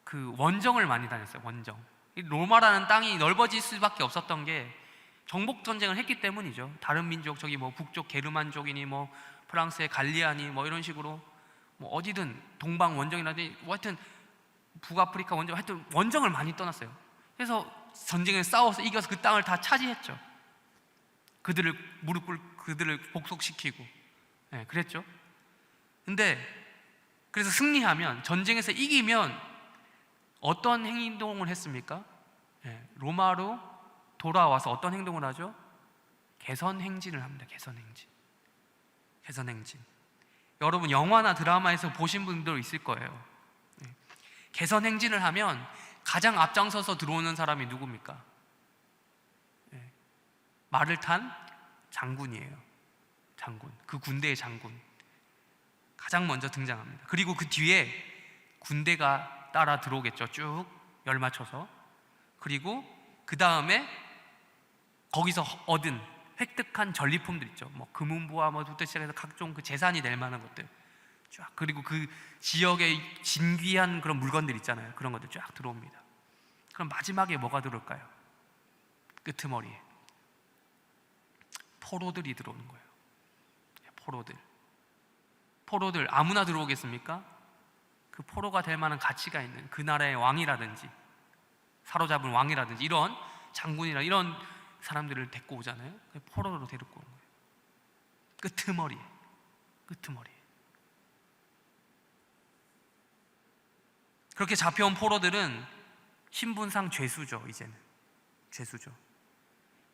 Speaker 1: 그 원정을 많이 다녔어요. 원정. 로마라는 땅이 넓어질 수밖에 없었던 게 정복 전쟁을 했기 때문이죠. 다른 민족, 저기 뭐 북쪽 게르만족이니 뭐 프랑스의 갈리아니 뭐 이런 식으로 뭐 어디든 동방 원정이라든지 뭐 하여튼 북아프리카 원정, 하여튼 원정을 많이 떠났어요. 그래서 전쟁에 싸워서 이겨서 그 땅을 다 차지했죠. 그들을 무릎 꿇고 그들을 복속시키고, 그랬죠. 근데 그래서 승리하면, 전쟁에서 이기면 어떤 행동을 했습니까? 로마로 돌아와서 어떤 행동을 하죠? 개선행진을 합니다. 개선행진. 여러분, 영화나 드라마에서 보신 분들 있을 거예요. 개선행진을 하면 가장 앞장서서 들어오는 사람이 누굽니까? 말을 탄 장군이에요. 장군. 그 군대의 장군. 가장 먼저 등장합니다. 그리고 그 뒤에 군대가 따라 들어오겠죠. 쭉 열맞춰서. 그리고 그 다음에 거기서 얻은 획득한 전리품들 있죠. 뭐 금은보화 뭐부터 시작해서 각종 그 재산이 될 만한 것들 쫙, 그리고 그 지역의 진귀한 그런 물건들 있잖아요. 그런 것들 쫙 들어옵니다. 그럼 마지막에 뭐가 들어올까요? 끄트머리에 포로들이 들어오는 거예요. 포로들 아무나 들어오겠습니까? 그 포로가 될 만한 가치가 있는 그 나라의 왕이라든지 사로잡은 왕이라든지 이런 장군이나 이런 사람들을 데리고 오잖아요. 포로로 데리고 오는 거예요. 끄트머리에. 그렇게 잡혀온 포로들은 신분상 죄수죠. 이제는 죄수죠.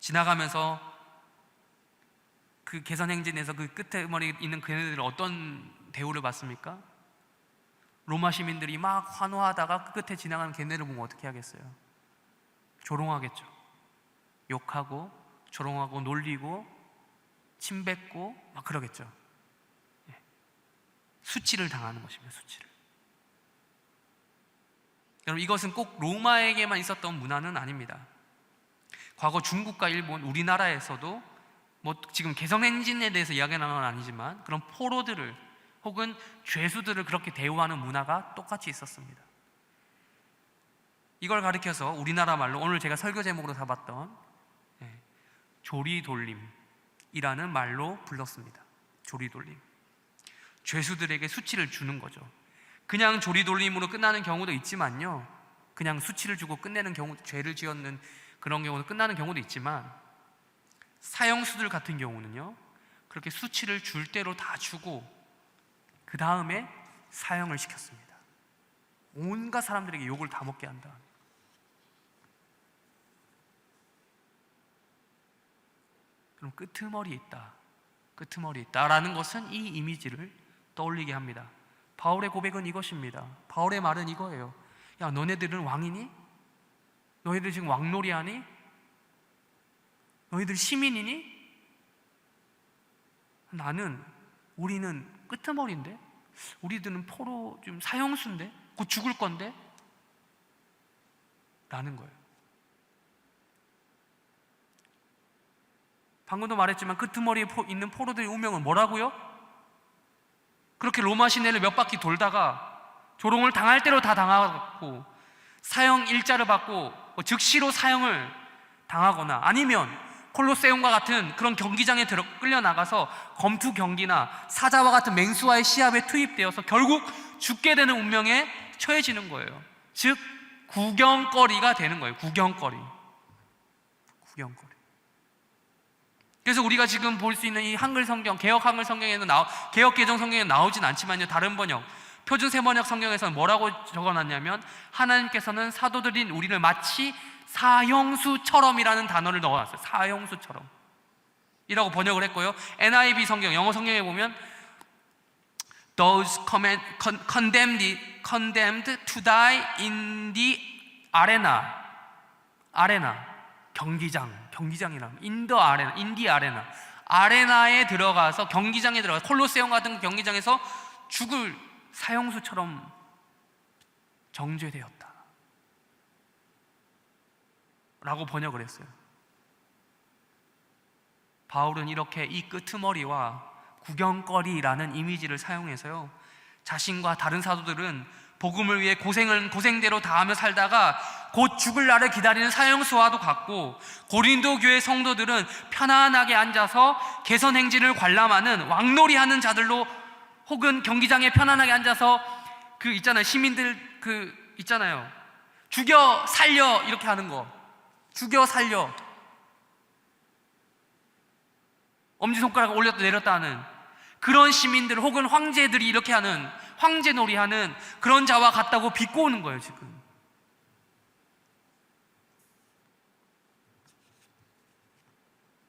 Speaker 1: 지나가면서 그 개선행진에서 그 끄트머리에 있는 그네들은 어떤 대우를 받습니까? 로마 시민들이 막 환호하다가 그 끝에 지나가는 걔네를 보면 어떻게 하겠어요? 조롱하겠죠. 욕하고 조롱하고 놀리고 침뱉고 막 그러겠죠. 수치를 당하는 것입니다. 수치를. 여러분, 이것은 꼭 로마에게만 있었던 문화는 아닙니다. 과거 중국과 일본, 우리나라에서도 뭐 지금 개성 행진에 대해서 이야기하는 건 아니지만 그런 포로들을 혹은 죄수들을 그렇게 대우하는 문화가 똑같이 있었습니다. 이걸 가리켜서 우리나라 말로 오늘 제가 설교 제목으로 잡았던 조리돌림이라는 말로 불렀습니다. 조리돌림. 죄수들에게 수치를 주는 거죠. 그냥 조리돌림으로 끝나는 경우도 있지만요, 그냥 수치를 주고 끝내는 경우, 죄를 지었는 그런 경우도 끝나는 경우도 있지만, 사형수들 같은 경우는요 그렇게 수치를 줄 대로 다 주고 그 다음에 사형을 시켰습니다. 온갖 사람들에게 욕을 다 먹게 한다. 그럼 끄트머리에 있다, 끄트머리에 있다라는 것은 이 이미지를 떠올리게 합니다. 바울의 고백은 이것입니다. 바울의 말은 이거예요. 야, 너네들은 왕이니? 너희들 지금 왕놀이하니? 너희들 시민이니? 우리는 끄트머리인데? 우리들은 포로, 지금 사형수인데? 곧 죽을 건데? 라는 거예요. 방금도 말했지만 끄트머리에 있는 포로들의 운명은 뭐라고요? 그렇게 로마 시내를 몇 바퀴 돌다가 조롱을 당할 대로 다 당하고 사형 일자를 받고 즉시로 사형을 당하거나, 아니면 콜로세움과 같은 그런 경기장에 끌려나가서 검투 경기나 사자와 같은 맹수와의 시합에 투입되어서 결국 죽게 되는 운명에 처해지는 거예요. 즉 구경거리가 되는 거예요. 구경거리. 그래서 우리가 지금 볼 수 있는 이 한글 성경, 개혁 한글 성경에는 개혁 개정 성경에 나오진 않지만요, 다른 번역, 표준 세번역 성경에서는 뭐라고 적어놨냐면, 하나님께서는 사도들인 우리를 마치 사형수처럼이라는 단어를 넣어놨어요. 사형수처럼 이라고 번역을 했고요, NIV 성경, 영어 성경에 보면 Those condemned to die in the arena. 경기장이라면 in the arena. 아레나에 들어가서, 경기장에 들어가서, 콜로세움 같은 경기장에서 죽을 사형수처럼 정죄되었다 라고 번역을 했어요. 바울은 이렇게 이 끄트머리와 구경거리라는 이미지를 사용해서요, 자신과 다른 사도들은 복음을 위해 고생대로 다하며 살다가 곧 죽을 날을 기다리는 사형수와도 같고, 고린도 교회 성도들은 편안하게 앉아서 개선 행진을 관람하는 왕놀이하는 자들로, 혹은 경기장에 편안하게 앉아서 시민들 죽여 살려 이렇게 하는 거, 죽여 살려, 엄지손가락을 올렸다 내렸다 하는 그런 시민들, 혹은 황제들이 이렇게 하는 황제놀이 하는 그런 자와 같다고 비꼬는 거예요. 지금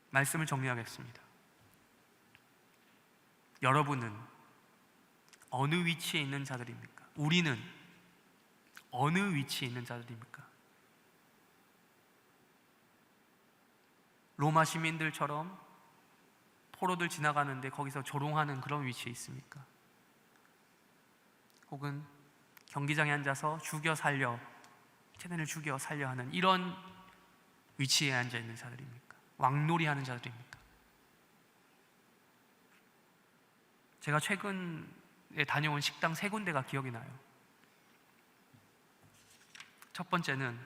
Speaker 1: 말씀을 정리하겠습니다. 여러분은 어느 위치에 있는 자들입니까? 우리는 어느 위치에 있는 자들입니까? 로마 시민들처럼 포로들 지나가는데 거기서 조롱하는 그런 위치에 있습니까? 혹은 경기장에 앉아서 죽여 살려, 쟤네를 죽여 살려 하는 이런 위치에 앉아 있는 자들입니까? 왕놀이 하는 자들입니까? 제가 최근에 다녀온 식당 3군데가 기억이 나요. 첫 번째는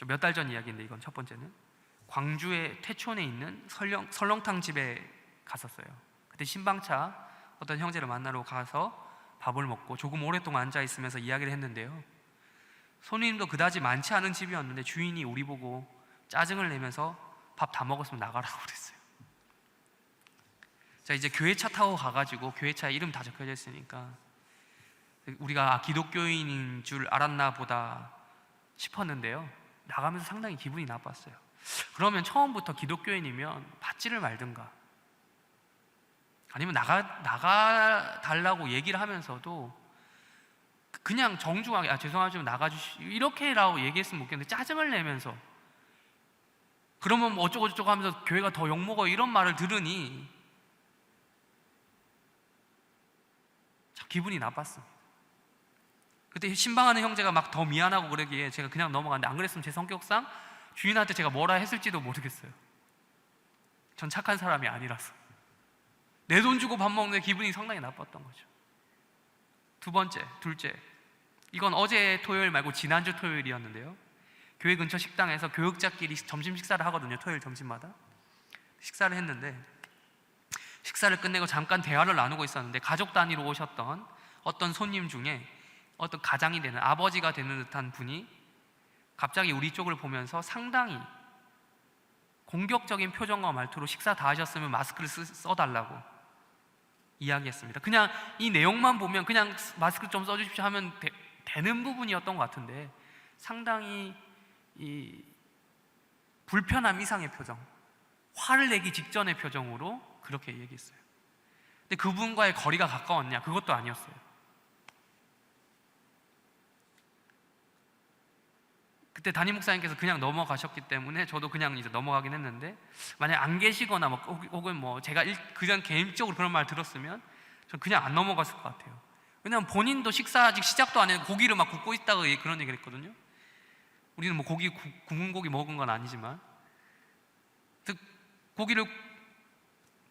Speaker 1: 몇 달 전 이야기인데, 이건 첫 번째는 광주의 태촌에 있는 설렁탕 집에 갔었어요. 그때 신방차 어떤 형제를 만나러 가서 밥을 먹고 조금 오랫동안 앉아 있으면서 이야기를 했는데요, 손님도 그다지 많지 않은 집이었는데 주인이 우리 보고 짜증을 내면서 밥 다 먹었으면 나가라고 그랬어요. 자, 이제 교회차 타고 가가지고 교회차에 이름 다 적혀져 있으니까 우리가 기독교인인 줄 알았나 보다 싶었는데요, 나가면서 상당히 기분이 나빴어요. 그러면 처음부터 기독교인이면 받지를 말든가, 아니면 나가 달라고 얘기를 하면서도 그냥 정중하게 죄송하지만 나가주시 이렇게라고 얘기했으면 좋겠는데 짜증을 내면서 그러면 뭐 어쩌고저쩌고 하면서 교회가 더 욕먹어 이런 말을 들으니 참 기분이 나빴습니다. 그때 신방하는 형제가 막 더 미안하고 그러기에 제가 그냥 넘어갔는데, 안 그랬으면 제 성격상 주인한테 제가 뭐라 했을지도 모르겠어요. 전 착한 사람이 아니라서. 내 돈 주고 밥 먹는데 기분이 상당히 나빴던 거죠. 둘째, 이건 어제 토요일 말고 지난주 토요일이었는데요. 교회 근처 식당에서 교역자끼리 점심 식사를 하거든요. 토요일 점심마다 식사를 했는데, 식사를 끝내고 잠깐 대화를 나누고 있었는데 가족 단위로 오셨던 어떤 손님 중에 어떤 가장이 되는, 아버지가 되는 듯한 분이 갑자기 우리 쪽을 보면서 상당히 공격적인 표정과 말투로 식사 다 하셨으면 마스크를 써달라고 이야기했습니다. 그냥 이 내용만 보면 그냥 마스크 좀 써주십시오 하면 되는 부분이었던 것 같은데, 상당히 이 불편함 이상의 표정, 화를 내기 직전의 표정으로 그렇게 얘기했어요. 근데 그분과의 거리가 가까웠냐? 그것도 아니었어요. 그때 담임 목사님께서 그냥 넘어가셨기 때문에 저도 그냥 이제 넘어가긴 했는데, 만약 안 계시거나 혹은 뭐 제가 그냥 개인적으로 그런 말 들었으면 전 그냥 안 넘어갔을 것 같아요. 왜냐면 본인도 식사 아직 시작도 안 해서 고기를 막 굽고 있다고 그런 얘기를 했거든요. 우리는 뭐 구운 고기 먹은 건 아니지만 고기를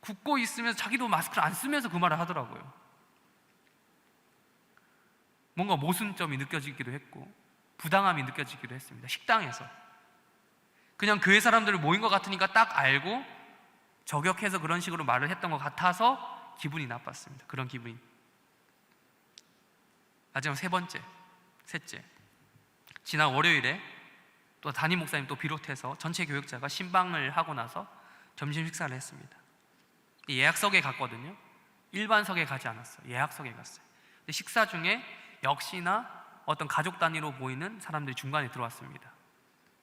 Speaker 1: 굽고 있으면서 자기도 마스크를 안 쓰면서 그 말을 하더라고요. 뭔가 모순점이 느껴지기도 했고 부당함이 느껴지기도 했습니다. 식당에서 그냥 교회 사람들 모인 것 같으니까 딱 알고 저격해서 그런 식으로 말을 했던 것 같아서 기분이 나빴습니다. 그런 기분이. 마지막 셋째, 지난 월요일에 또 담임 목사님 또 비롯해서 전체 교역자가 신방을 하고 나서 점심 식사를 했습니다. 예약석에 갔거든요. 일반석에 가지 않았어요. 예약석에 갔어요. 근데 식사 중에 역시나 어떤 가족 단위로 보이는 사람들이 중간에 들어왔습니다.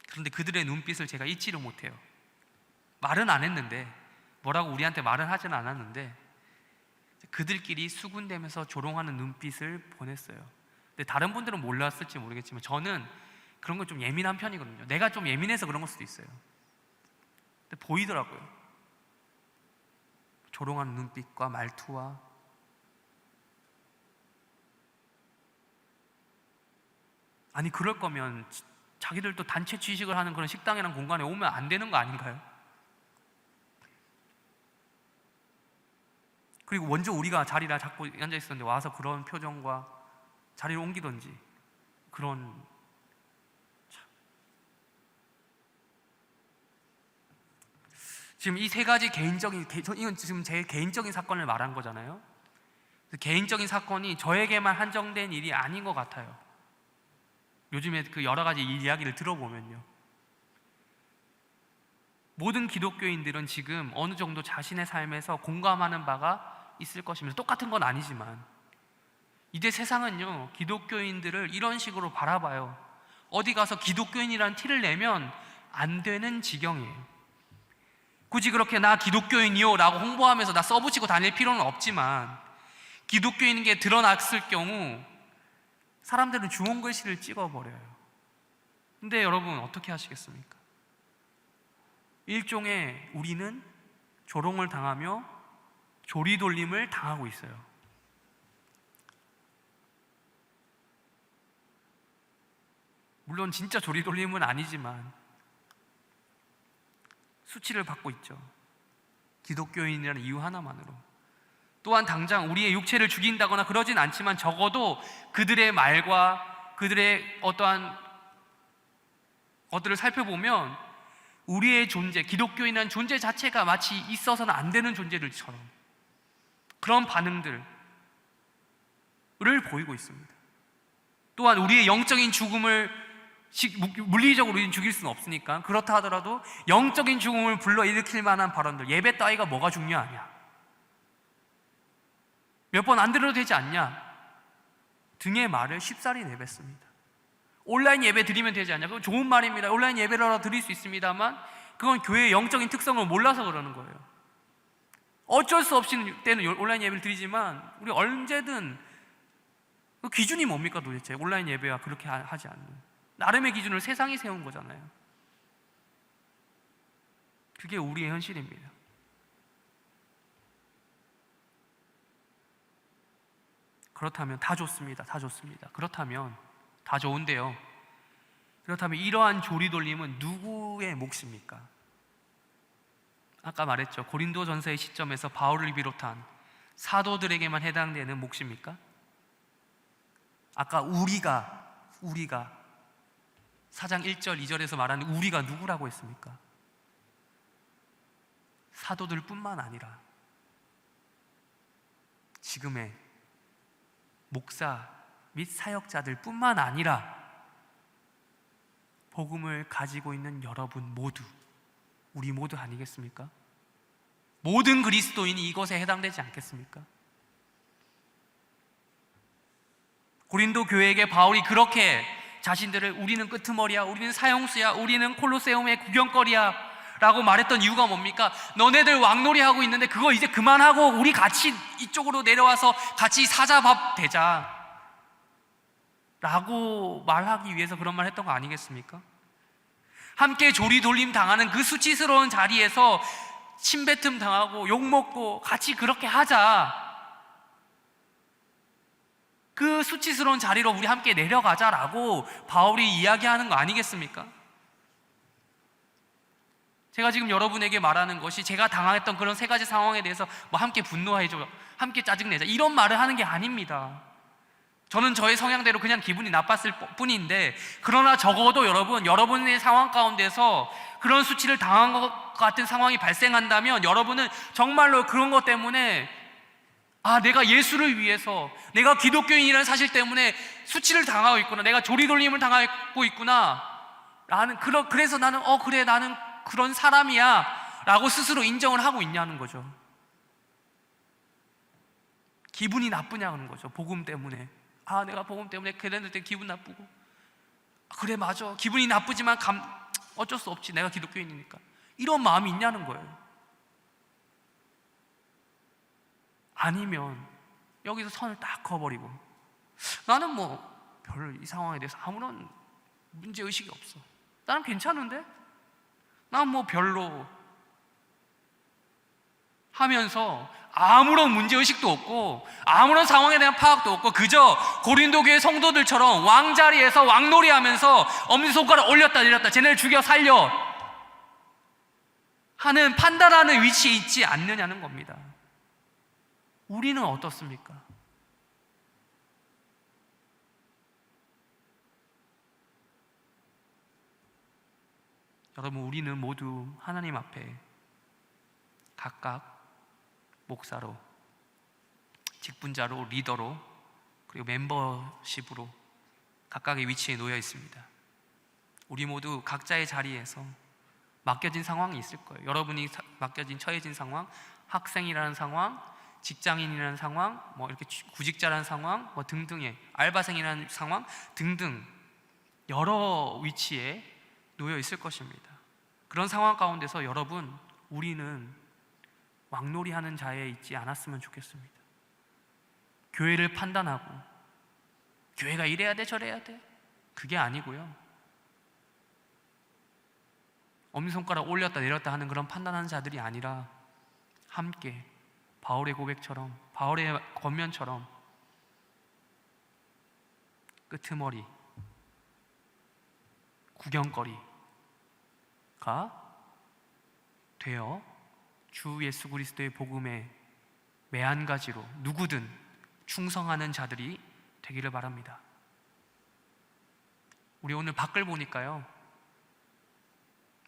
Speaker 1: 그런데 그들의 눈빛을 제가 잊지를 못해요. 말은 안 했는데, 뭐라고 우리한테 말은 하지는 않았는데 그들끼리 수군대면서 조롱하는 눈빛을 보냈어요. 근데 다른 분들은 몰랐을지 모르겠지만 저는 그런 건 좀 예민한 편이거든요. 내가 좀 예민해서 그런 걸 수도 있어요. 근데 보이더라고요. 조롱하는 눈빛과 말투와. 아니 그럴 거면 자기들도 단체 취식을 하는 그런 식당이랑 공간에 오면 안 되는 거 아닌가요? 그리고 먼저 우리가 자리를 잡고 앉아 있었는데 와서 그런 표정과 자리를 옮기던지, 그런 지금 이 세 가지 이건 지금 제 개인적인 사건을 말한 거잖아요. 개인적인 사건이 저에게만 한정된 일이 아닌 것 같아요. 요즘에 그 여러 가지 이야기를 들어보면요, 모든 기독교인들은 지금 어느 정도 자신의 삶에서 공감하는 바가 있을 것입니다. 똑같은 건 아니지만 이제 세상은요, 기독교인들을 이런 식으로 바라봐요. 어디 가서 기독교인이라는 티를 내면 안 되는 지경이에요. 굳이 그렇게 나 기독교인이요 라고 홍보하면서 나 써붙이고 다닐 필요는 없지만, 기독교인인 게 드러났을 경우 사람들은 주홍글씨를 찍어버려요. 근데 여러분 어떻게 하시겠습니까? 일종의 우리는 조롱을 당하며 조리돌림을 당하고 있어요. 물론 진짜 조리돌림은 아니지만 수치를 받고 있죠. 기독교인이라는 이유 하나만으로. 또한 당장 우리의 육체를 죽인다거나 그러진 않지만 적어도 그들의 말과 그들의 어떠한 것들을 살펴보면 우리의 존재, 기독교인이라는 존재 자체가 마치 있어서는 안 되는 존재들처럼 그런 반응들을 보이고 있습니다. 또한 우리의 영적인 죽음을 물리적으로 우리는 죽일 수는 없으니까, 그렇다 하더라도 영적인 죽음을 불러일으킬 만한 발언들, 예배 따위가 뭐가 중요하냐, 몇 번 안 들어도 되지 않냐 등의 말을 쉽사리 내뱉습니다. 온라인 예배 드리면 되지 않냐, 그건 좋은 말입니다. 온라인 예배라도 드릴 수 있습니다만 그건 교회의 영적인 특성을 몰라서 그러는 거예요. 어쩔 수 없이 때는 온라인 예배를 드리지만 우리 언제든 그 기준이 뭡니까 도대체? 온라인 예배와 그렇게 하지 않는 나름의 기준을 세상이 세운 거잖아요. 그게 우리의 현실입니다. 그렇다면 다 좋습니다. 다 좋습니다. 그렇다면 다 좋은데요. 그렇다면 이러한 조리돌림은 누구의 몫입니까? 아까 말했죠. 고린도전서의 시점에서 바울을 비롯한 사도들에게만 해당되는 몫입니까? 아까 우리가 4장 1절 2절에서 말하는 우리가 누구라고 했습니까? 사도들뿐만 아니라 지금의 목사 및 사역자들 뿐만 아니라 복음을 가지고 있는 여러분 모두, 우리 모두 아니겠습니까? 모든 그리스도인이 이것에 해당되지 않겠습니까? 고린도 교회에게 바울이 그렇게 자신들을 우리는 끄트머리야, 우리는 사형수야, 우리는 콜로세움의 구경거리야 라고 말했던 이유가 뭡니까? 너네들 왕놀이하고 있는데 그거 이제 그만하고 우리 같이 이쪽으로 내려와서 같이 사자밥 되자 라고 말하기 위해서 그런 말 했던 거 아니겠습니까? 함께 조리돌림 당하는 그 수치스러운 자리에서 침뱉음 당하고 욕먹고 같이 그렇게 하자, 그 수치스러운 자리로 우리 함께 내려가자라고 바울이 이야기하는 거 아니겠습니까? 제가 지금 여러분에게 말하는 것이 제가 당했던 그런 세 가지 상황에 대해서 뭐 함께 분노해줘, 함께 짜증내자 이런 말을 하는 게 아닙니다. 저는 저의 성향대로 그냥 기분이 나빴을 뿐인데, 그러나 적어도 여러분의 상황 가운데서 그런 수치를 당한 것 같은 상황이 발생한다면 여러분은 정말로 그런 것 때문에 내가 예수를 위해서, 내가 기독교인이라는 사실 때문에 수치를 당하고 있구나, 내가 조리돌림을 당하고 있구나, 그래서 나는 그래 나는 그런 사람이야 라고 스스로 인정을 하고 있냐는 거죠. 기분이 나쁘냐는 거죠. 복음 때문에. 내가 복음 때문에 걔네들 때 기분 나쁘고, 그래 맞아 기분이 나쁘지만 어쩔 수 없지, 내가 기독교인이니까, 이런 마음이 있냐는 거예요. 아니면 여기서 선을 딱 그어버리고 나는 뭐 별 이 상황에 대해서 아무런 문제의식이 없어, 나는 괜찮은데, 난 뭐 별로 하면서 아무런 문제의식도 없고 아무런 상황에 대한 파악도 없고 그저 고린도 교회 성도들처럼 왕자리에서 왕놀이하면서 엄지손가락 올렸다 내렸다, 쟤네를 죽여 살려 하는 판단하는 위치에 있지 않느냐는 겁니다. 우리는 어떻습니까? 여러분, 우리는 모두 하나님 앞에 각각 목사로, 직분자로, 리더로, 그리고 멤버십으로 각각의 위치에 놓여 있습니다. 우리 모두 각자의 자리에서 맡겨진 상황이 있을 거예요. 여러분이 맡겨진 처해진 상황, 학생이라는 상황, 직장인이라는 상황, 뭐 이렇게 구직자라는 상황, 뭐 등등의 알바생이라는 상황 등등 여러 위치에 놓여 있을 것입니다. 그런 상황 가운데서 우리는 왕놀이하는 자에 있지 않았으면 좋겠습니다. 교회를 판단하고 교회가 이래야 돼 저래야 돼 그게 아니고요, 엄지손가락 올렸다 내렸다 하는 그런 판단하는 자들이 아니라 함께 바울의 고백처럼, 바울의 권면처럼 끄트머리, 구경거리가 되어 주 예수 그리스도의 복음의 매한가지로 누구든 충성하는 자들이 되기를 바랍니다. 우리 오늘 밖을 보니까요,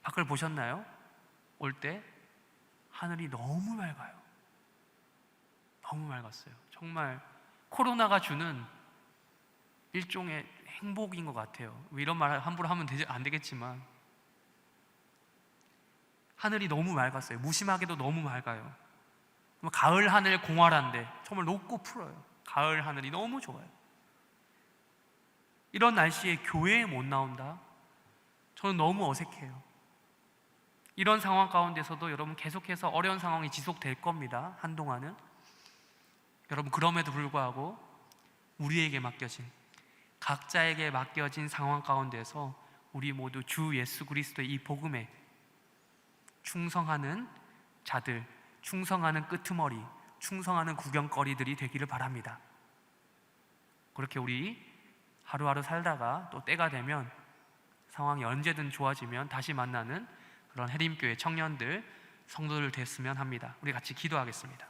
Speaker 1: 밖을 보셨나요? 올 때 하늘이 너무 맑아요. 너무 맑았어요. 정말 코로나가 주는 일종의 행복인 것 같아요. 이런 말 함부로 하면 안 되겠지만 하늘이 너무 맑았어요. 무심하게도 너무 맑아요. 가을 하늘 공활한데 정말 높고 푸르요. 가을 하늘이 너무 좋아요. 이런 날씨에 교회에 못 나온다? 저는 너무 어색해요. 이런 상황 가운데서도 여러분 계속해서 어려운 상황이 지속될 겁니다. 한동안은. 여러분, 그럼에도 불구하고 우리에게 맡겨진, 각자에게 맡겨진 상황 가운데서 우리 모두 주 예수 그리스도의 이 복음에 충성하는 자들, 충성하는 끄트머리, 충성하는 구경거리들이 되기를 바랍니다. 그렇게 우리 하루하루 살다가 또 때가 되면, 상황이 언제든 좋아지면 다시 만나는 그런 해림교회 청년들, 성도들 됐으면 합니다. 우리 같이 기도하겠습니다.